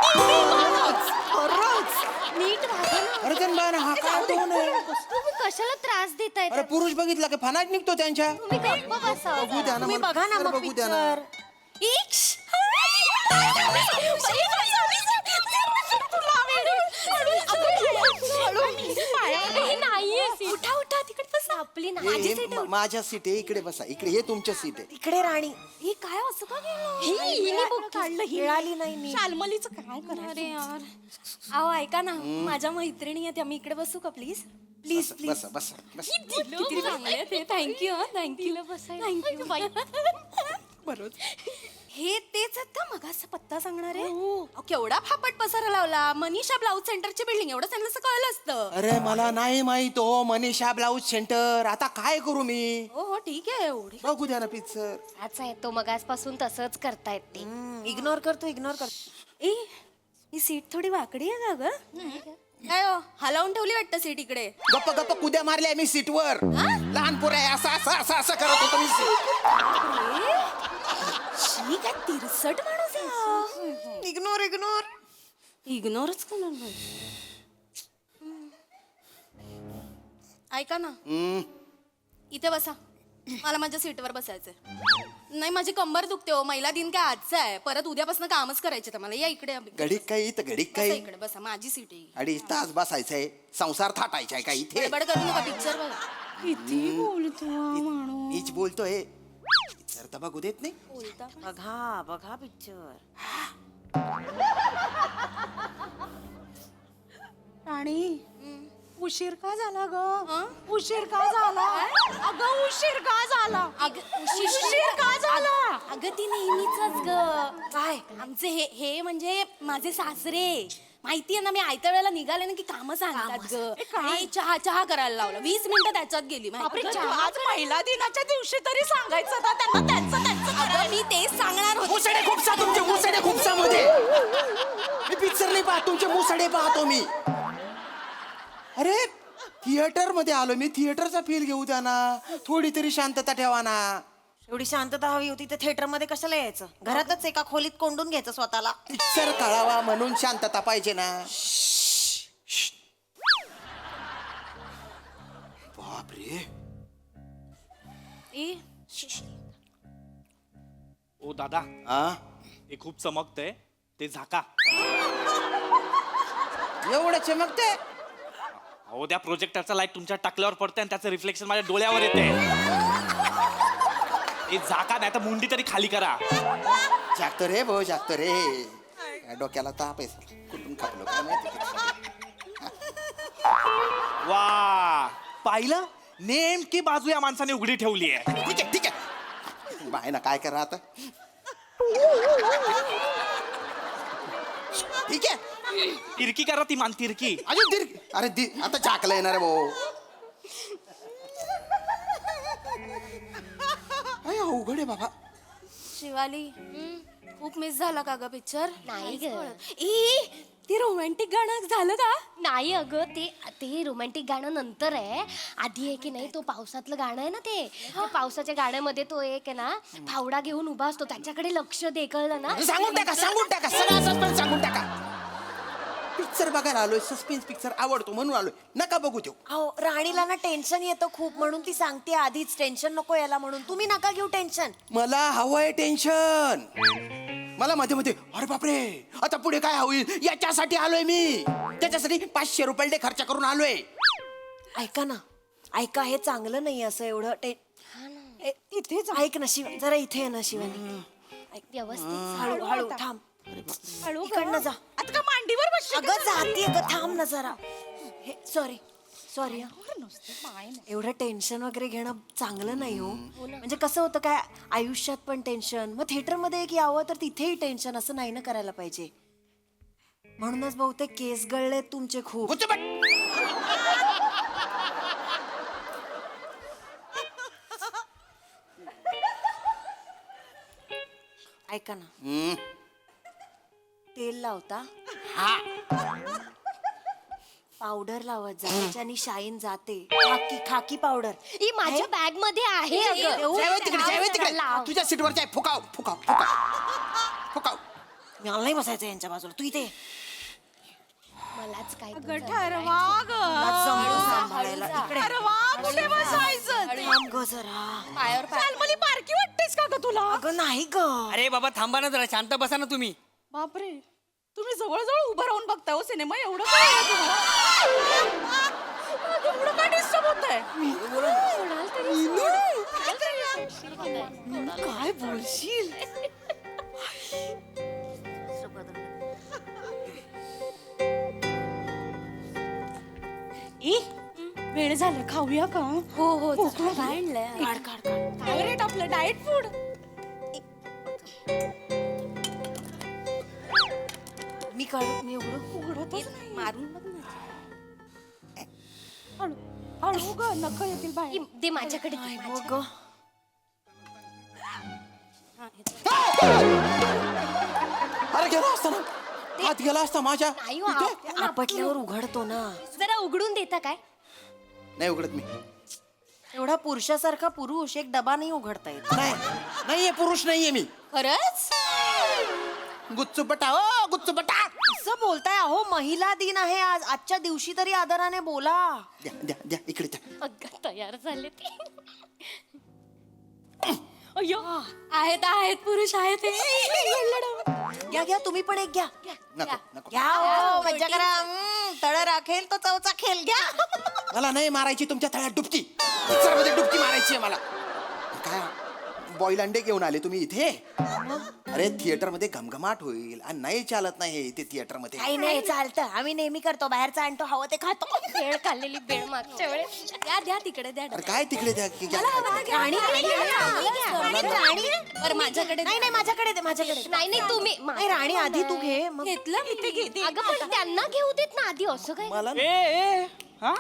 नीट वागा ना. अरे त्यांना हा काय कोण आहे? तुम्ही कशाला त्रास देताय? अरे पुरुष बघितला की फनाट निघतो त्यांच्या. तुम्ही गप्प बसा. बघू द्या ना तुम्ही मला. बघा ना मग बघू द्या ना. पिक्चर. इक्ष. नाहीये. उठा तिकडे बस. आपली ना माझी सीट आहे. माझ्या सीट आहे, इकडे बसा, इकडे हे तुमच्या सीट आहे. इकडे राणी ही काय असं का केलं? हिने बुक काढलं मिळाली नाही मी. शालमलीचं काय करायचं अरे यार अहो ऐका ना माझ्या मैत्रिणी आहेत मी इकडे बसू का प्लीज प्लीज प्लीज. बसा बसा बसा. किती चांगले आहे ते. थँक्यू थँक्यू थँक्यू बाई. हे तेच आहेत का मग असं पत्ता सांगणार आहे अहो, केवढा फापट पसारा लावला. मनीषा ब्लाऊज सेंटरची बिल्डिंग एवढं त्यांना असं कळलं असतं. अरे मला नाही माहित हो मनीषा ब्लाऊज सेंटर. आता काय करू मी? हो हो ठीक आहे एवढी बघू द्या ना पिक्चर. अच्छा आहे तो मग आजपासून तसंच करतायत ते. इग्नोर करतो इग्नोर करतो. ए ही सीट थोडी वाकडी आहे का ग काय हो हलवून ठेवली वाटतं सीट इकडे. गप्प गप्प कुद्या मारल्या मी सीटवर. लहान पोर आहे असं असं असं असं करत होतो मी सीट. शी काय तिरसट माणूस आहे. Ignore ignore. इग्नोरच करणार नाही. ऐका ना इथे बसा. मला माझ्या सीटवर बसायचंय. नाही माझी कंबर दुखते हो. महिला दिन काय आजचा आहे. परत उद्यापासून कामच करायचे तर मला. या इकडे घडीक काही तर घडीक बसा काही. इकडे बसा माझी सीट आहे. 2.5 तास बसायचंय. संसार थाटायचा का इथे? गडबड करू नका पिक्चर बघा. किती बोलतो माणूस. हीच बोलतोय. पिक्चर तर बघू देत नाही. बोलता बघा बघा पिक्चर. राणी उशीर का झाला ग? उशीर का झाला? अगं उशीर का झाला? उशीर का झाला? अगं ती नेहमीच ग. काय आमचे हे म्हणजे माझे सासरे. माहितीये ना मी आयत्या वेळेला निघाले ना की काम सांगतात ग. आणि चहा चहा करायला लावला. 20 मिनिटं त्याच्यात गेली. बापरे, आज महिला दिनाच्या दिवशी तरी सांगायचं ना त्यांना त्यांचं अगं मी तेच सांगणार होते. मुसडे खुपसा तुमचे मुसडे खुपसामध्ये. मी पिक्चर नाही पाहत तुमचे मुसडे पाहतो मी. अरे थिएटर मध्ये आलो मी. थिएटरचा फील घेऊ द्या ना. थोडी तरी शांतता ठेवा ना. एवढी शांतता हवी होती तर थिएटर मध्ये कशाला यायचं? घरातच एका खोलीत कोंडून घ्यायचं स्वतःला. पिक्चर कळावा म्हणून शांतता पाहिजे ना. बापरे. ए ओ दादा आ हे खूप चमकतंय ते झाका. एवढं चमकते. अहो त्या प्रोजेक्टरचा लाईट तुमच्या टाकल्यावर पडतंय आणि त्याचं रिफ्लेक्शन माझ्या डोळ्यावर येते. हे झाका नाही तर मुंडी तरी खाली करा. जागतो रे भाऊ जागतो रे. या डोक्याला ताप आहे. कुठून खापलो काय माहिती. वा पाहिलं नेमकी बाजू या माणसाने उघडी ठेवली आहे. ठीक आहे ठीक आहे. बाय ना काय करा आता. ठीक आहे. तिरकी करा ती मान तिरकी. अजून अरे आता झाकला येणार आहे भाऊ. काय अवघड आहे बाबा. शिवाली खूप मिस झाला का ग पिक्चर? नाही ग. ई ते रोमॅन्टिक गाणं झालं का? नाही अगं ते रोमॅन्टिक गाणं नंतर आहे. आधी आहे की नाही तो पावसातलं गाणं आहे ना ते. त्या पावसाच्या गाण्यामध्ये तो एक आहे ना फावडा घेऊन उभा असतो. त्याच्याकडे लक्ष दे कळलं ना. सांगून टाका सगळा सस्पेन्स सांगून टाका. पिक्चर बघायला आलोय. सस्पेन्स पिक्चर आवडतो म्हणून आलोय. नका बघू देऊ. अहो राणीला ना टेन्शन येतं खूप म्हणून ती सांगते आधीच टेन्शन नको याला म्हणून. तुम्ही नका घेऊ टेन्शन. मला हवंय टेन्शन. मला मध्ये मध्ये अरे बापरे आता पुढे काय होईल याच्यासाठी आलोय मी. त्याच्यासाठी 500 रुपये खर्च करून आलोय. ऐका ना ऐका हे चांगलं नाही असं एवढं इथेच ऐक ना शिव जरा इथे आहे ना शिवानी. व्यवस्थित हळू हळू थांब. इकडनं जा. आता का मांडीवर बसली? अगं जाती अगं थांब ना जरा. Sorry sorry. एवढं टेन्शन वगैरे घेणं चांगलं नाही हो. म्हणजे कसं होतं काय आयुष्यात पण टेन्शन. मग थिएटर मध्ये एक यावं तर तिथेही टेन्शन. असं नाही ना करायला पाहिजे. म्हणूनच बहुतेक केस गळले तुमचे खूप. ऐका ना तेल लावता पावडर लावत जा. त्याच्यानी शाईन जाते. खाकी पावडर ही माझ्या बॅग मध्ये आहे अगं. तिकडे लाव. तुझ्या सीटवर जाय. फुकाव फुकाव फुकाव फुकाव. मला नाही बसायचं यांच्या बाजूला. तू इथे मलाच काय शालमली बारकी वाटतेस का ग तुला? अगं नाही ग. अरे बाबा थांबा ना जरा शांत बसा ना तुम्ही. बापरे तुम्ही जवळ उभं राहून बघताय हो सिनेमा. एवढं काय आहे तुम्हाला? एवढं काय डिस्टर्ब होत आहे काय बोलशील वेळ झालं खाऊया का हो हो काय आणलंय काढ काढ काढ काय रेट आपलं डाएट फूड मी काढू मी उघडू मारून हळू ग नख येतील बाहेर दे माझ्याकडे दे, माझ्याकडे. अरे गेला असता ना हात गेला असता माझ्या नाही हो, आपटल्यावर उघडतो ना जरा उघडून देता काय नाही उघडत मी एवढा पुरुषासारखा पुरुष एक डबा नाही उघडता येत नाही नाहीये पुरुष नाहीये मी खरंच गुच्चू बटा ओ गुच्चू बटा असं बोलताय अहो महिला दिन आहे आज आजच्या दिवशी तरी आदराने बोला द्या द्या द्या इकडे द्या अगं तयार झाले ते अय्यो आहेत पुरुष आहेत घ्या घ्या तुम्ही पण एक घ्या नको नको घ्या हो मज्जा करा तळ राखेल तो चवचा खेळ घ्या मला नाही मारायची तुमच्या तळ्यात डुबकी पिक्चरमध्ये डुबकी मारायची आहे मला काय बॉईल अंडे घेऊन आले तुम्ही इथे अरे थिएटर मध्ये घमघमाट होईल आणि नाही चालत नाही इथे थिएटर मध्ये काही नाही चालतं आम्ही नेहमी करतो बाहेरचा आणतो हवं ते खातो बेळ खाल्लेली बेळ मागच्या वेळेस द्या तिकडे द्या अरे काय तिकडे द्या की राणी बरं माझ्याकडे नाही माझ्याकडे दे माझ्याकडे नाही तुम्ही नाही राणी आधी तू घे मग घेतलं अगं पण त्यांना घेऊ देत ना आधी असं काय मला ए हाँ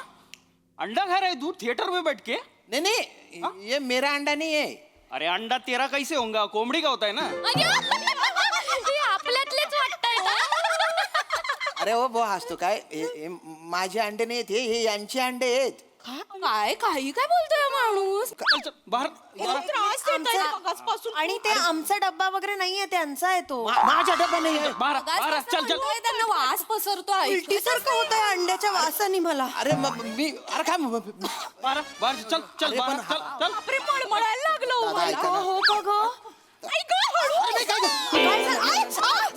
अंडा खा रहे तू थिएटर में बैठ के नहीं नहीं ये मेरा अंडा नहीं है अरे अंडा तेरा कैसे होगा कोंबड़ी का होता है ना हे आपल्यातलेच वाटतंय ना अरे ओ बो हसतो काय हे माझे अंडे नाही आहेत हे यांचे अंडे आहेत काय काही काय बोलतोय माणूस चल चल बाहर त्रास देतोय मगाचपासून. आणि ते आमचा डब्बा वगैरे नाहीये त्यांचा आहे तो माझा डबा नाही आहे बाहर बाहर चल चल त्यांना वास पसरतो उलटी सारखं होत आहे अंड्याच्या वासाने मला अरे मी अरे काय बाहर बाहर चल चल अरे बाहर पण चल चल बापरे मळमळायला लागलो दादा, ऐका ना. हो का ग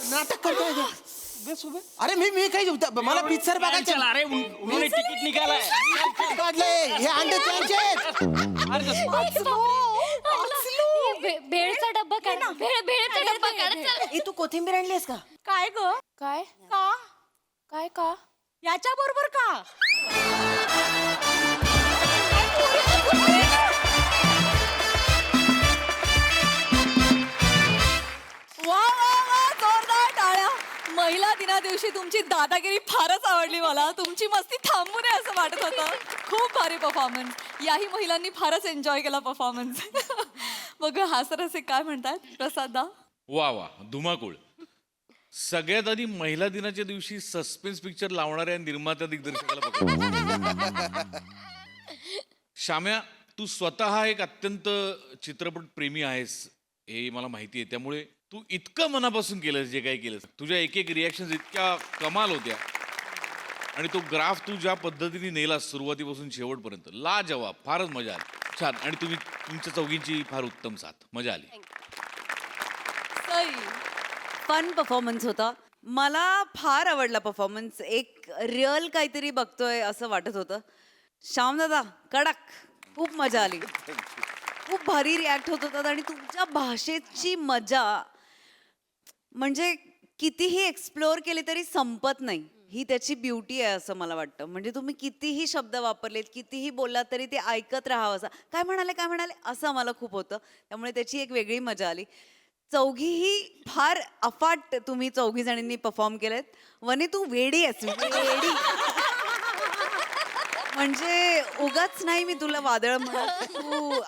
नाटक करतोय अरे मी काय मला पिक्चर बघायचं चल अरे उन्होंने टिकट निकाला है काढलंय हे अंडे त्यांचे आहेत. भेळचा डब्बा काढ भेळचा डब्बा काढ चल. ए तू कोथिंबीर आणलीस का काय ग काय का काय का याच्या बरोबर का वा वा वा जोरदार टाळ्या महिला दिना दिवशी तुमची दादागिरी फारच आवडली मला तुमची मस्ती थांबू नये असं वाटत होतं खूप भारी परफॉर्मन्स याही महिलांनी फारच एन्जॉय केला परफॉर्मन्स बघ हासरसे काय म्हणतात प्रसादा वा वा धुमाकूळ सगळ्यात आधी महिला दिनाच्या दिवशी सस्पेन्स पिक्चर लावणाऱ्या निर्मात्या दिग्दर्शकाला बघा श्याम्या तू स्वतः एक अत्यंत चित्रपट प्रेमी आहेस हे मला माहिती आहे त्यामुळे तू इतकं मनापासून केलंस जे काही केलंस तुझ्या एक एक रिॲक्शन इतक्या कमाल होत्या आणि तो ग्राफ तू ज्या पद्धतीने नेलास सुरुवातीपासून शेवटपर्यंत लाजवाब फारच मजा आली छान आणि तुम्ही तुमच्या चौघींची फार उत्तम साथ मजा आली सई फन परफॉर्मन्स होता मला फार आवडला परफॉर्मन्स एक रिअल काहीतरी बघतोय असं वाटत होतं श्याम दादा कडक खूप मजा आली खूप भारी रिॲक्ट होत होतात आणि तुमच्या भाषेची मजा म्हणजे कितीही एक्सप्लोअर केले तरी संपत नाही ही त्याची ब्युटी आहे असं मला वाटतं म्हणजे तुम्ही कितीही शब्द वापरलेत कितीही बोललात तरी ते ऐकत राहावं असं काय म्हणाले असं मला खूप होतं त्यामुळे त्याची एक वेगळी मजा आली चौघीही फार अफाट तुम्ही चौघी जणींनी परफॉर्म केलेत वने तू वेडी आहेस वेडी म्हणजे उगाच नाही मी तुला वादळ म्हणत तू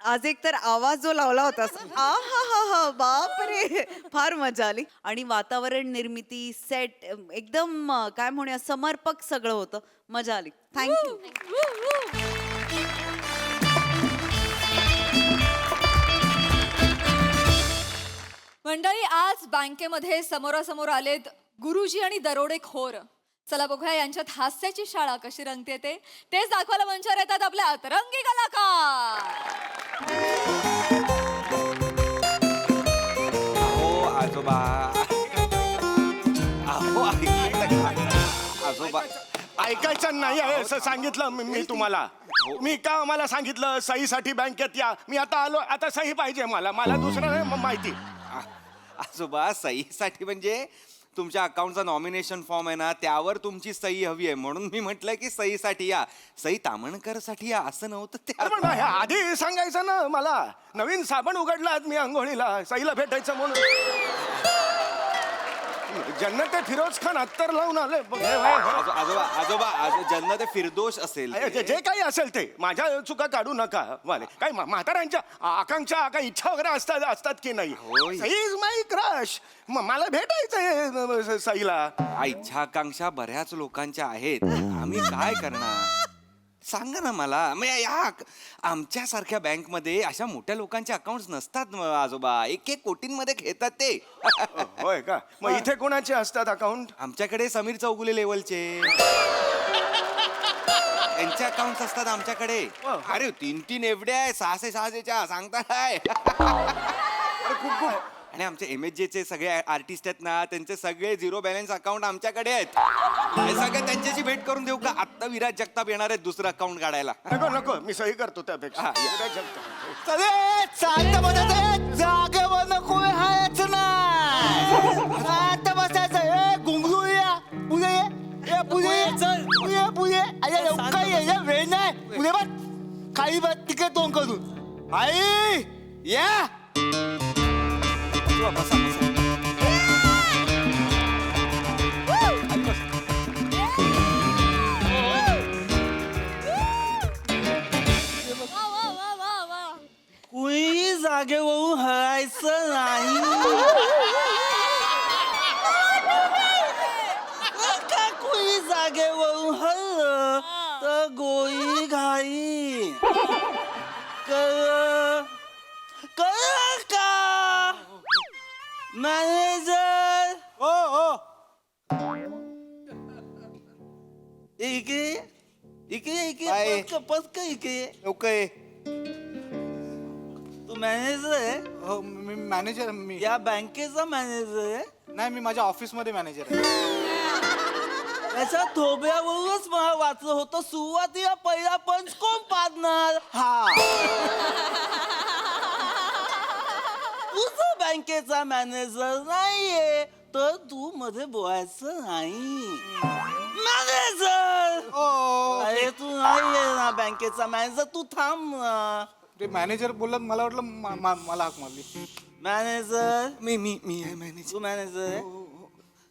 आज एक तर आवाज जो लावला होतास आ हा हा हा बापरे फार मजा आली आणि वातावरण निर्मिती सेट एकदम काय म्हणूया समर्पक सगळं होतं मजा आली थँक्यू मंडळी आज बँकेमध्ये समोरासमोर आलेत गुरुजी आणि दरोडेखोर चला बघूया यांच्यात हास्याची शाळा कशी रंगते तेच दाखवायला मंचावर येतात आपले अतरंगी कलाकार अहो आजोबा अहो आजोबा ऐकायचं नाही आहे असं सांगितलं मी तुम्हाला. मी का मला सांगितलं सहीसाठी बँकेत या. मी आता आलो, आता सही पाहिजे मला दुसरं नाही माहिती. आजोबा सहीसाठी म्हणजे तुमच्या अकाउंटचा नॉमिनेशन फॉर्म आहे ना त्यावर तुमची सही हवी आहे म्हणून मी म्हटलं की सहीसाठी या. सही तामणकर साठी या असं नव्हतं ते. अरे पण हे आधी सांगायचं ना मला. नवीन साबण उघडलात मी अंघोळीला सईला भेटायचं म्हणून. जन्नत फिरोज खान अत्तर लावून आले. आजोबा जन्नत फिरदोष असेल ते. जे काही असेल ते माझ्या चुका काढू नका. वाले काही म्हाताऱ्यांच्या आकांक्षा काही इच्छा वगैरे असतात की नाही. Sai is my crush. मला भेटायचंय सईला. इच्छा आकांक्षा बऱ्याच लोकांच्या आहेत. आम्ही काय करणार सांगा ना मला. आमच्यासारख्या बँकमध्ये अशा मोठ्या लोकांचे अकाउंट नसतात आजोबा. 1-1 कोटींमध्ये घेतात ते. होय का? मग इथे कोणाचे असतात अकाउंट? आमच्याकडे समीर चौगुले लेवलचे त्यांचे अकाउंट असतात आमच्याकडे. अरे 3-3 एवढ्या आहे 600-600च्या सांगता काय. खूप आणि आमचे MSJ चे सगळे आर्टिस्ट आहेत ना त्यांचे सगळे 0 बॅलन्स अकाउंट आमच्याकडे आहेत. हे सगळं त्यांच्याशी भेट करून देऊ का? आत्ता विराज जगताप येणार आहेत दुसरं अकाउंट काढायला. नको मी सही करतो त्यापेक्षा. जागेवर नको हायचं नाही. आता बसायचं. गुंगरूया पुढे पुढे काही वेळ नाही. पुढे बघ खाली बघ तिकडे तोंड करून. आई या बसा कुणी जागेवरून हरायचं नाही. का कुणी जागेवरून हरलं तर गोळी घाई कर का मॅनेजर. इकडे पटकन इकडे. ओके तू मॅनेजर आहे? हो मी मॅनेजर. मी या बँकेचा मॅनेजर आहे? नाही मी माझ्या ऑफिसमध्ये मॅनेजर आहे. त्याच्या थोब्यावरूनच मला वाचलं होतं सुरुवातीला पहिला पंच कोण पाडणार. तुझा बँकेचा मॅनेजर नाहीये तर तू मध्ये बोलायचं नाही. मॅनेजर अरे तू नाहीये ना बँकेचा मॅनेजर. तू थांब ना. ते मॅनेजर बोलत मला वाटलं मला हाक मारली. मॅनेजर मी आहे मॅनेजर. तू मॅनेजर आहे?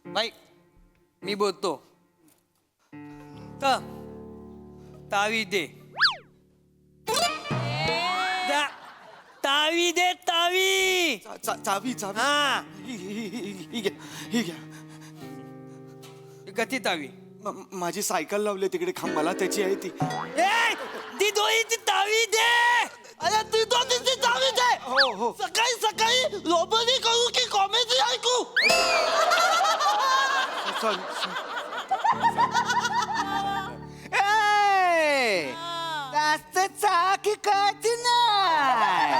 बाई मी बोलतो. तावी दे. तावी दे तावी. चावी हा ही घ्या. गती तावी. माझी सायकल लावली तिकडे खांबाला त्याची आहे ती. ती दोहीची तावी दे. अरे तू तो तिची चावी दे. हो सकाळी रोबरी करू की कॉमेडी ऐकू. जास्त चाकी कळती नाही.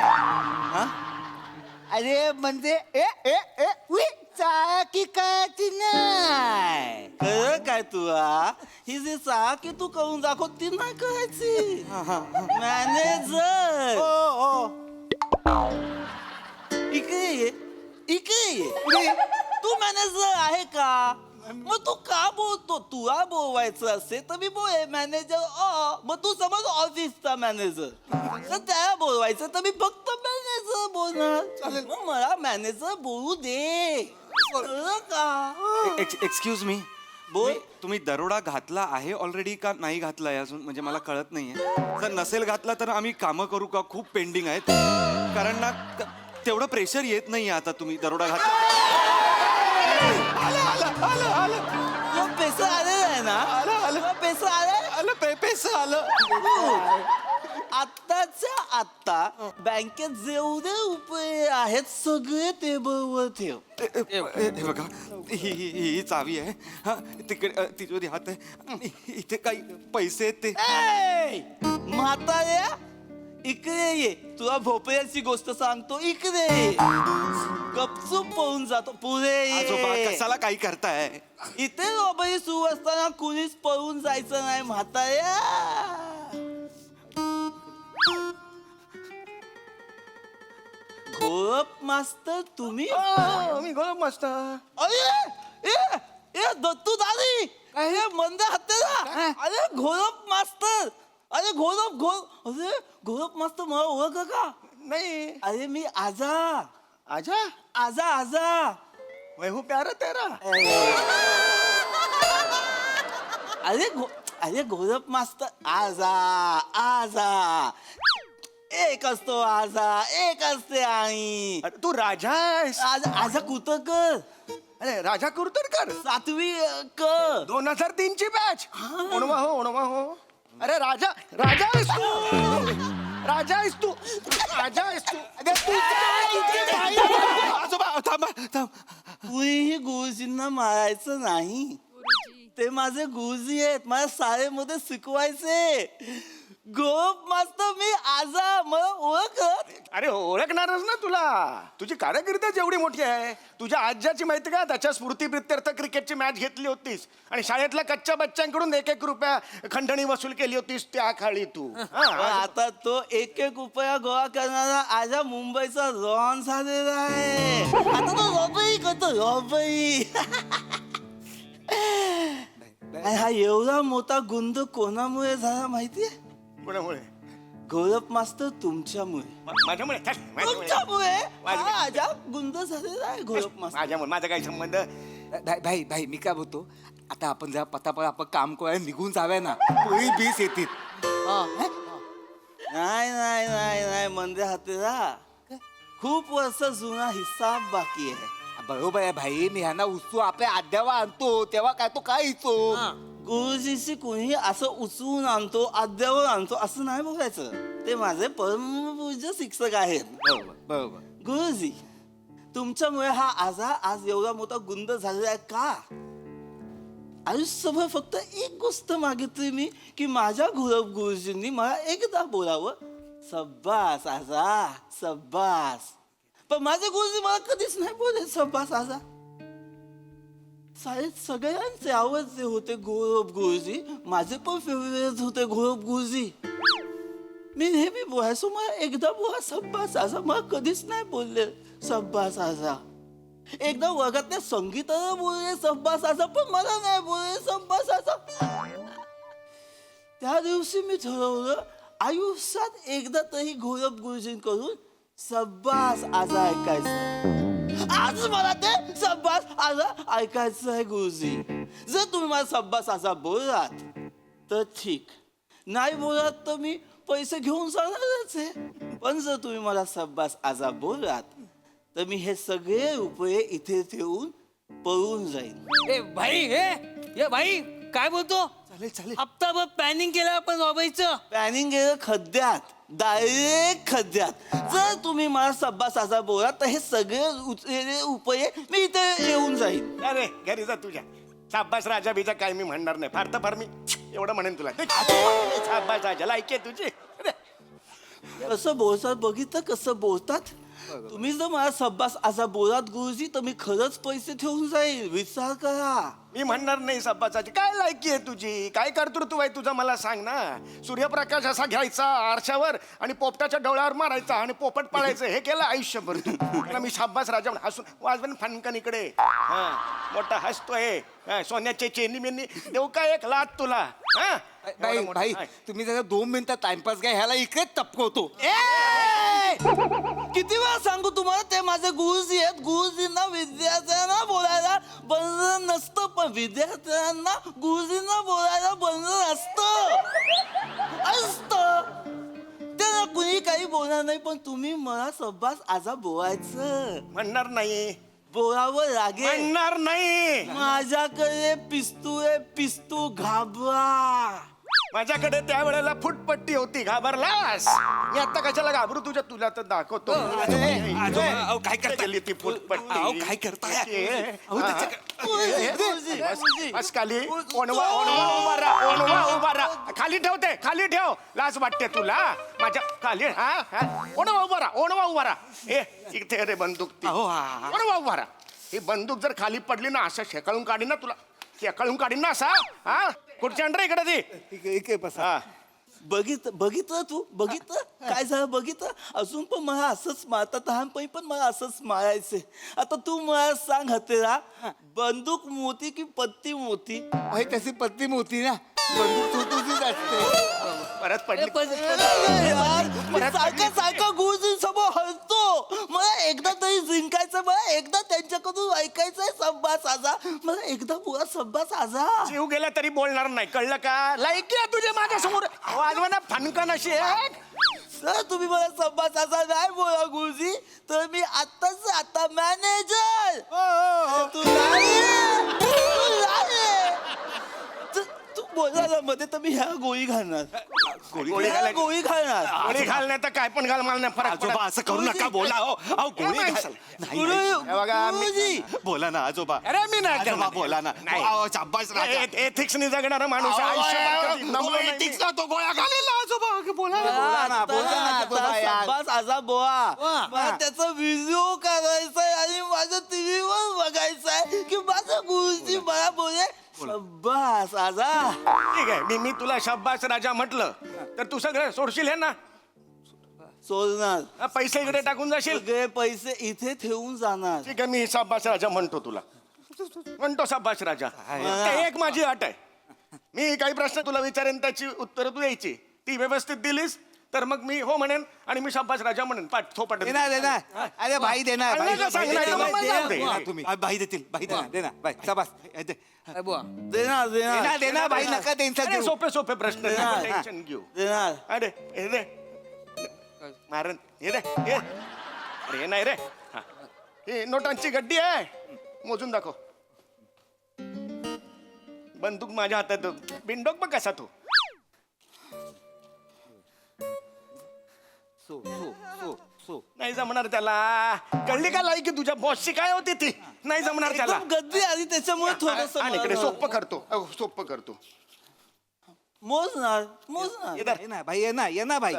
अरे म्हणजे चाकी कळती नाही. कळ काय तुला ही जी चाकी तू करून दाखव ती नाही करायची. मॅनेजर इकडे ये. तू मॅनेजर आहे का? मग तू का बोलतो? तुला बोलवायचं असेल तर मी बोल मॅनेजर. मग तू समज ऑफिसचा मॅनेजर तर त्याला बोलवायचं तर मी फक्त मॅनेजर बोलणार. मग मला मॅनेजर बोलू दे. का? एक्सक्यूज मी बोल. तुम्ही दरोडा घातला आहे ऑलरेडी का नाही घातलाय अजून म्हणजे मला कळत नाहीये. जर नसेल घातला तर आम्ही कामं करू का? खूप पेंडिंग आहेत. कारण ना तेवढं प्रेशर येत नाहीये आता. तुम्ही दरोडा घातला. पैसा आलेला आहे ना? पैसा आलं. आत्ताच्या आत्ता बँकेत जेवढे रुपये आहेत सगळे टेबलवर ठेव. हे बघा ही चावी आहे. हा तिकडे तिजोरी हात आहे. इथे काही पैसे आहेत ते. म्हाताऱ्या इकडे ये, तुला भोपळ्याची गोष्ट सांगतो, इकडे ये. गपचूप पळून जातो, पुढे आजोबा ये. कशाला काही करताय? इथे रॉबरी सुरू असताना कुणीच पळून जायचं नाही म्हाताऱ्या. घोरप मास्तर तुम्ही? मी गोलब मास्तर. अरे ए दत्तू दादी, अरे मंद हत्यारा, अरे घोरप मास्तर, अरे घोरप मास्तर मला ओळख का? नाही. अरे मी आजा आजा आजा आजा. मैं हूँ प्यारा तेरा. अरे घोरप मास्तर, आजा आजा, एक असतो आजा, एक असते आई. अरे तू राजा आहेस. आजा आजा कुतकर, अरे राजा कुरतरकर. 7वी क. 2003 ची बॅच. ओणवा हो. अरे राजा आहेस तू. राजा आहेस तू. अरे आजोबा थांबा थांब. कुणीही गुरुजींना मारायचं नाही, ते माझे गुरुजी आहेत, माझ्या शाळेमध्ये शिकवायचे. गोप मास्तर मी आजा, मला ओळखत? अरे ओळखणारच ना तुला. तुझी कारकिर्द जेवढी मोठी आहे. तुझ्या आज्याची माहिती का, त्याच्या स्मृतीप्रित्यर्थ क्रिकेटची मॅच घेतली होतीस आणि शाळेतल्या कच्च्या बच्चांकडून 1-1 रुपया खंडणी वसूल केली होतीस त्या काळी तू. आता तो 1-1 रुपया गोळा करणारा आजा मुंबईचा रॉन झालेला आहे. आता तो रॉबरी करतो, रॉबरी. हा एवढा मोठा गुंड कोणामुळे झाला माहितीये? कोणामुळे? गौरव मास्तर तुमच्यामुळे. माझ्यामुळे? तुमच्यामुळे हा आजा गुंड झालेला आहे गौरव मास्तर. माझ्यामुळे? माझा काही संबंध? भाई मी काय बोलतो, आता आपण जरा पटापट आपण काम करायला निघून जाऊया ना, पोळी बीस येतील. नाही मंदे हातेरा, खूप वर्ष जुना हिसाब बाकी आहे. बरोबर आहे भाई, मी ह्यांना उचलू आपल्या आद्यावा आणतो तेव्हा काय तो काय इचो. गुरुजीशी कोणी असं उचलून आणतो, अद्यावर आणतो असं नाही बोलायचं. ते माझे परमपूज्य शिक्षक आहेत. बरोबर. गुरुजी, तुमच्यामुळे हा आजा आज एवढा मोठा गुंड झालेला आहे का? आयुष्यभर फक्त एक गोष्ट मागितली मी, की माझ्या गुरुजींनी मला एकदा बोलावं, सब्बास आजा सब्बास. पण माझे गुरुजी मला कधीच नाही बोले सब्बास आजा. शाळेत सगळ्यांचे आवडते होते गौरव गुरुजी, माझे पण फेवरेट होते गौरव गुरुजी. मी नेहमी बोलायचो, मला एकदा बोला सब्बास आजा, मला कधीच नाही बोलले सब्बास आजा. एकदा वर्गातल्या संगीताला बोलले सब्बास आजा, पण मला नाही बोलले सब्बास आजा. त्या दिवशी मी ठरवलं, आयुष्यात एकदा तरी गौरव गुरुजींकडून सब्बास आजा ऐकायचं. आज मला ते सब्बास आजा ऐकायचं आहे गुरुजी. जर तुम्ही मला सब्बास आजा बोलात तर ठीक, नाही बोलात तर मी पैसे घेऊन जाणारच आहे. पण जर तुम्ही मला सब्बास आजा बोलात तर मी हे सगळे रुपये इथे ठेवून पळून जाईन. ए भाई काय बोलतो? चालेल. हप्ताभर प्लॅनिंग केलं आपण रॉबरीचं. प्लॅनिंग गेलं खड्ड्यात, डायरेक्ट खड्ड्यात. जर तुम्ही मला सब्बास आजा बोलात तर हे सगळे उचलेले रुपये मी इथे येऊन जाईन. अरे घरी जा तुझ्या. शाब्बास राजा बिजा काय मी म्हणणार नाही. फार तर फार मी एवढं म्हणेन तुला. शाब्बास राजा लायकी तुझी. कसं बोलतात बघितलं, कसं बोलतात. तुम्ही जर मला सब्बास आजा बोलात गुरुजी तर मी खरंच पैसे ठेवून जाईल, विचार करा. मी म्हणणार नाही सब्बासाची. काय लायकी आहे तुझी? काय कर्तृत्व आहे तुझं मला सांग ना. सूर्यप्रकाश असा घ्यायचा आरशावर आणि पोपटाच्या डोळ्यावर मारायचा आणि पोपट पाळायचं, हे केलं आयुष्यभर तू. मला मी शाब्बास राजा हसून वाजवेन फणकन इकडे. मोठा हसतोय. सोन्याचे चेनी मेनी देऊ का एक लाट तुला? भाई तुम्ही जरा 2 मिनिटं टाइमपास घ्या, ह्याला इकडेच टपकवतो. किती वेळा सांगू तुम्हाला, ते माझे गुरुजी आहेत. गुरुजींना विद्यार्थ्यांना बोलायला बंधन नसतं, पण विद्यार्थ्यांना गुरुजींना बोलायला बंधन असतं. त्यांना कुणी काही बोलणार नाही, पण तुम्ही मला सब्बास आजा बोलायचं. म्हणणार नाही. बोलावं लागेल. म्हणणार नाही. माझ्याकडे पिस्तूल आहे, पिस्तूल घाबरा. माझ्याकडे त्यावेळेला फुटपट्टी होती, घाबरलास? मी आता कशाला घाबरू तुझ्या, तुला तर दाखवतो. अहो, काय करताय? केली ती फुटपट्टी. अहो, काय करताय? अहो, बस खाली. ओणवा उभा राहा, ओणवा उभा राहा. खाली ठेवते, खाली ठेव. लाज वाटते तुला माझ्या खाली? ओणवा उभा राहा, ओणवा उभा राहा. इथे रे बंदूक ती. ओणवा उभा राहा. ही बंदूक जर खाली पडली ना, असं शेकाळून काढीन ना तुला, शेकाळून काढीन ना असा. हा कुठच्या अंडर इकडे ती. बघितलं तू बघितलं काय झालं बघितलं. अजून पण मला असंच मारतात, लहानपणी पण मला असंच मारायचे. आता तू मला सांग हतेरा, बंदूक मोती की पत्ती मोती? तशी पत्ती मोती ना, बंदूक तुझीच असते. परत पडली. सारखा सारखा गुरुजी समोर हलतो. मला एकदा तरी जिंकायचं, मला एकदा त्यांच्याकडून ऐकायचंय सब्बा साजा. मला एकदा पुरा सब्बा साजा. जीव गेला तरी बोलणार नाही, कळलं का? लायकी आहे तुझे माझ्या समोर वाजवाना फनकन अशी आहे. सर तुम्ही मला सब्बा साजा नाही बोला गुरुजी, तर मी आता मॅनेजर. तू बोला मध्ये तर मी ह्या गोळी घालणार. गोळी घालायची. गोळी घालणार. गोळी घालण्यात तर काय पण घाल, मला नाही फरक आजोबा पडत. असं करू नका, बोला. अहो गोळी घाल. नाही, नाही. हे बघा, गुरुजी बोला ना आजोबा. अरे मी नाही आजोबा करणार. बोला ना. नाही. अहो, शाबास राजा. एथिक्सनी जगणारा माणूस आहे. आयुष्यभर कधी नमलो नाही मी. एथिक्सला तो गोळ्या घालेल ना आजोबा. बोला ना. सब्बास आजा बोवा. मला त्याचा व्हिडिओ काढायचाय आणि माझ्या टीव्हीवर बघायचंय की माझा गुरुजी मला बोले सब्बास आजा. ठीक आहे, मी तुला शाब्बास राजा म्हटलं तर तू सगळं सोडशील हे ना? सोडणार. पैसे इकडे टाकून जाशील. सगळे पैसे इथे ठेवून जाणार. ठीक आहे, मी शाब्बास राजा म्हणतो तुला, म्हणतो शाब्बास राजा. ते एक माझी अट आहे, मी काही प्रश्न तुला विचारेन, त्याची उत्तरं तू द्यायची. ती व्यवस्थित दिलीस तर मग मी हो म्हणेन आणि मी शाब्बास राजा म्हणेन. थोपट अरे भाई देणार तुम्ही बाई देतील, बाई देणार बाई. शाबास. देणार भाई नका त्यांचा सोपे सोपे प्रश्न, देणार. टेन्शन घेऊ. देणार. अरे हे दे मारन, हे दे हे. अरे हे नाही रे. हा. ही नोटांची गड्डी आहे, मोजून दाखव. बंदूक माझ्या हातात, बिंडोक बघ कसा तो. नाही जमणार त्याला, कळली का लायकी तुझ्या बॉसची काय होती ती? नाही जमणार त्याला. गद्दी आली त्याच्यामुळे थोडस आणि इकडे सोपं करतो, सोपं करतो. मोजणार ये ना भाई, ये ना भाई.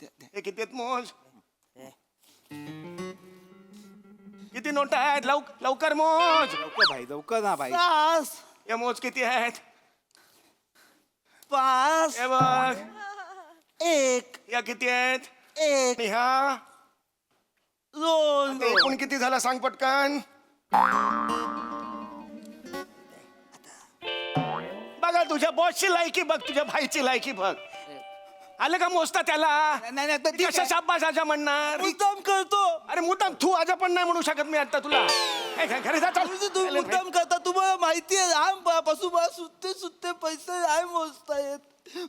हे किती आहेत मोज? किती नोटा आहेत? लवकर मोज. भाई लवकर ना भाई. 5 या मोज किती आहेत? 5 हे बघ. 1 या किती आहेत? 1 आणि हा 2 ते एकूण किती झाला सांग पटकन. बघा तुझ्या बॉसची लायकी बघ, तुझ्या भाईची लायकी बघ. आलं का मोजता त्याला? नाही कशा शाब्बास आजा म्हणणार? मुद्दाम करतो. अरे मुद्दाम तू आजा पण नाही म्हणू शकत मी आता तुला. घरी जा चल. तुम्ही मुद्दाम करता, तुम्हाला माहिती आहे लहानपणापासून मला सुट्टे पैसे नाही मोजता येत.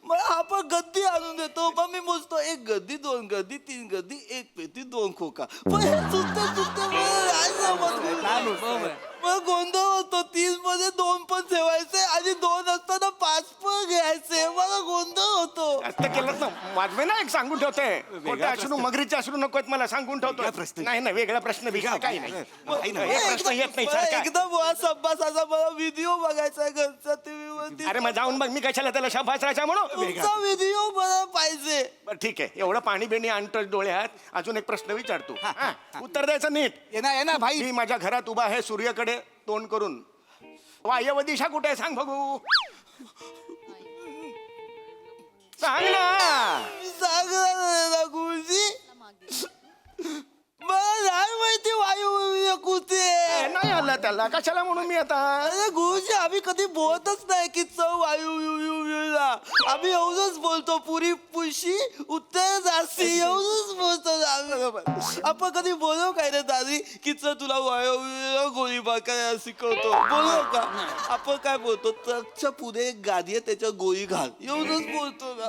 मला हा पण गद्दी आणून देतो, मग मी मोजतो 1 गद्दी 2 गद्दी 3 गद्दी 1 पेटी 2 खोका. पण हे सुट्टे मला नाही जमत. मग गोंधळ होतो. 3 मध्ये 2 पण ठेवायचे आणि 2 असताना 5 पण घ्यायचे. मला गोंधळ होतो. जास्त केलं ना वाजवे ना, एक सांगून ठेवते. खोटे अश्रू मगरीचे अश्रू नको आहेत मला, सांगून ठेवतो. नाही नाही, वेगळा प्रश्न वेगळा काही नाही. एक प्रश्न येत नाही सारखा. एकदम सब्बास असा मला व्हिडिओ बघायचा घरच्या टीव्हीवरती. अरे मग जाऊन बघ, मी कशाला त्याला शाबास राजा म्हणू? तुमचा व्हिडिओ मला पाहिजे. बरं ठीक आहे, एवढं पाणी बिणी आणतो डोळ्यात. अजून एक प्रश्न विचारतो, उत्तर द्यायचं नीट. ये ना भाई. मी माझ्या घरात उभा आहे सूर्याकडे तोंड करून. वायव्य दिशा कुठे आहे सांग बघू. सांग ना. सांगा गुरुजी, मला नाही माहिती वायू कुठे. नाही आला त्याला, कशाला म्हणून मी आता. अरे गुरुजी, आम्ही कधी बोलतच नाही की चव वायू तुला. आम्ही एवढंच बोलतो, पुरी पुशी उत्तर जास्ती एवढंच बोलतो ना आम्ही. आपण कधी बोलव काय रे दादी की चल तुला गोळीबार करायला शिकवतो, बोलव का? आपण काय बोलतो, ट्रकच्या पुढे एक गाडी आहे त्याच्या गोळी घाल, एवढंच बोलतो ना.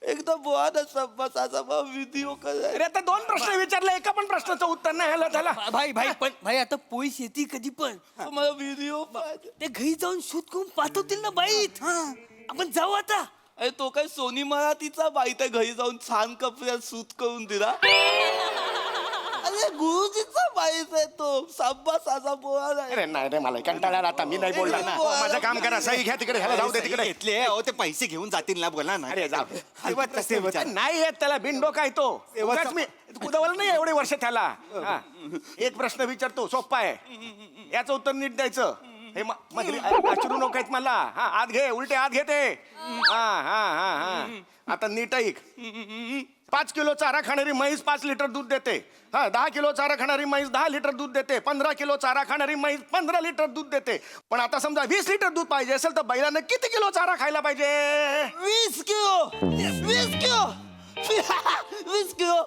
एकदा बोला ना संपासाचा व्हिडिओ करायला. अरे आता 2 प्रश्न विचारले, एका पण प्रश्नाचं उत्तर नाही आलं त्याला. भाई भाई पण भाई आता पोळी शेती कधी पण मला व्हिडिओ पाहिजे. ते घरी जाऊन शूट करून पाठवतील ना बाईत. आपण जाऊ आता. अरे तो काय सोनी मराठीचा बाई त्या घरी जाऊन छान कपड्यात सूट करून दिला. अरे गुरुजीचा बाईच आहे तो, साब्बास असा बोला नाही. अरे नाही रे, मला कंटाळा आला आता, मी नाही बोलणार ना. माझं काम करा, सही घ्या तिकडे, ह्याला जाऊ दे तिकडे. घेतले अहो ते पैसे घेऊन जातील ना, बोला ना. अरे जाऊ दे. तेव्हा तसे विचार. नाही येत त्याला, बिनडो काय तो. उगाच मी कुदावलं नाही एवढे वर्ष त्याला. हा. एक प्रश्न विचारतो, सोप्पा आहे, याचं उत्तर नीट द्यायचं. हे आचरू नको आहेत मला. हा, आत घे, उलटे आत घे ते. हा हा हा हा. आता नीट ऐक. 5 किलो चारा खाणारी म्हैस 5 लिटर दूध देते. हा, 10 किलो चारा खाणारी म्हैस 10 लिटर दूध देते. 15 किलो चारा खाणारी म्हैस 15 लिटर दूध देते. पण आता समजा 20 लिटर दूध पाहिजे असेल तर बैलानं किती किलो चारा खायला पाहिजे? 20 किलो. 20 किलो.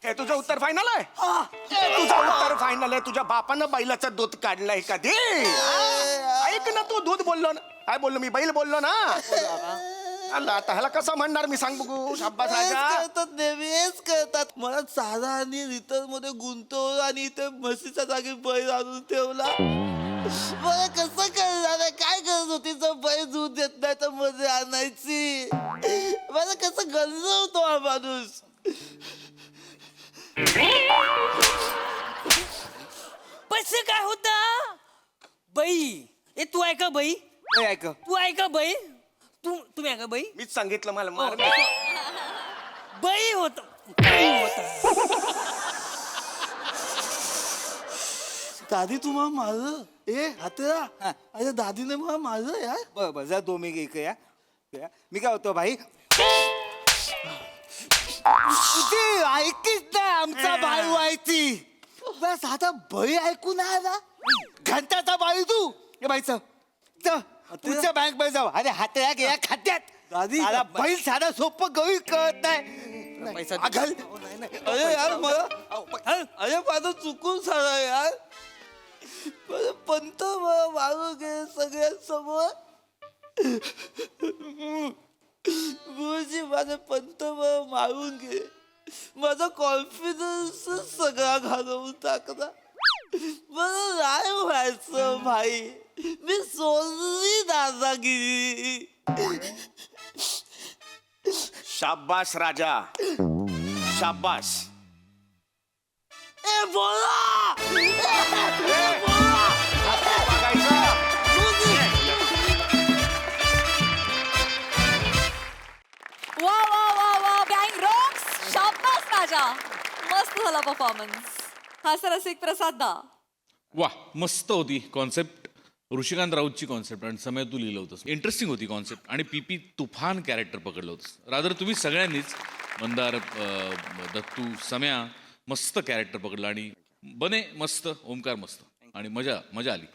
हे तुझं उत्तर फायनल आहे? तुझं उत्तर फायनल आहे. तुझ्या बापानं बैलाचं दूध काढलंय कधी? ऐक ना, तू दूध बोललो ना. काय बोललो मी? बैल बोललो ना. अल्ला, आता ह्याला कसं म्हणणार मी, सांग बघू. शाब्बास राजा. करतात नेहमीच करतात. मला चारा आणि रिटर्न मध्ये गुंतवलं आणि इथे म्हशीच्या जागी बैल आणून ठेवला. मला कसं करणार आहे? काय करत होती जर बैल दूध देत नाही तर मध्ये आणायची? मला कसं गंजवतो हा माणूस. पैसे काय होता बाई? ए तू ऐका बाई, ऐक तू ऐका बाई, तुम्ही ऐका बाई. मीच सांगितलं मला मार. बाई होता दादी तुम्हाला मारलं? ए हातेरा, अरे दादीने मला मारलं यार. बरं जा 2 मिनिट या. मी काय होतो भाई, ऐकीच नाही आमचा बाई व्हायची. बस आता बाई ऐकून नाही आला. घंटाचा बाई तू हे बाईचं तुझ्या बँक मध्ये जाऊ. अरे हात्या या खात्यात दादी बैल साधा सोपं गवी कळत नाही. पैसा अघल. अरे यार मला, अरे माझं चुकून झालं यार. पंत मला मारून गे सगळ्यांसमोर. गुरुजी माझे पंत मला मारून गे. माझा कॉन्फिडन्स सगळा घालवून टाकला. मला नाही व्हायचं भाई, मी सोडली दादागिरी. शाब्बास राजा, शाब्बास. ए बोला, वा वा वा वा, गँग रॉक्स. शाबास राजा, मस्त झाला परफॉर्मन्स. हा सर रसिक प्रसाद दा. वा, मस्त होती कॉन्सेप्ट. ऋषिकांत राऊतची कॉन्सेप्ट आणि समय तू लिहिलं होतंस. इंटरेस्टिंग होती कॉन्सेप्ट आणि पीपी तुफान कॅरेक्टर पकडलं होतंस. रादर तुम्ही सगळ्यांनीच, मंदार, दत्तू, सम्या, मस्त कॅरेक्टर पकडलं आणि बने मस्त, ओमकार मस्त आणि मजा मजा आली.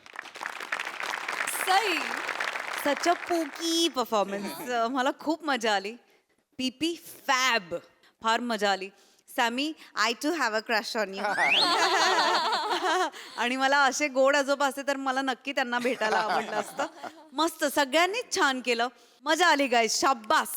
Sai. Such a pokey performance. मला खूप मजा आली. पीपी फॅब, फार मजा आली. Sammy, I too have a crush on you. आणि मला असे गोड आजोबा असते तर मला नक्की त्यांना भेटायला आवडलं असतं. मस्त, सगळ्यांनीच छान केलं. मजा आली गाईज, शाब्बास.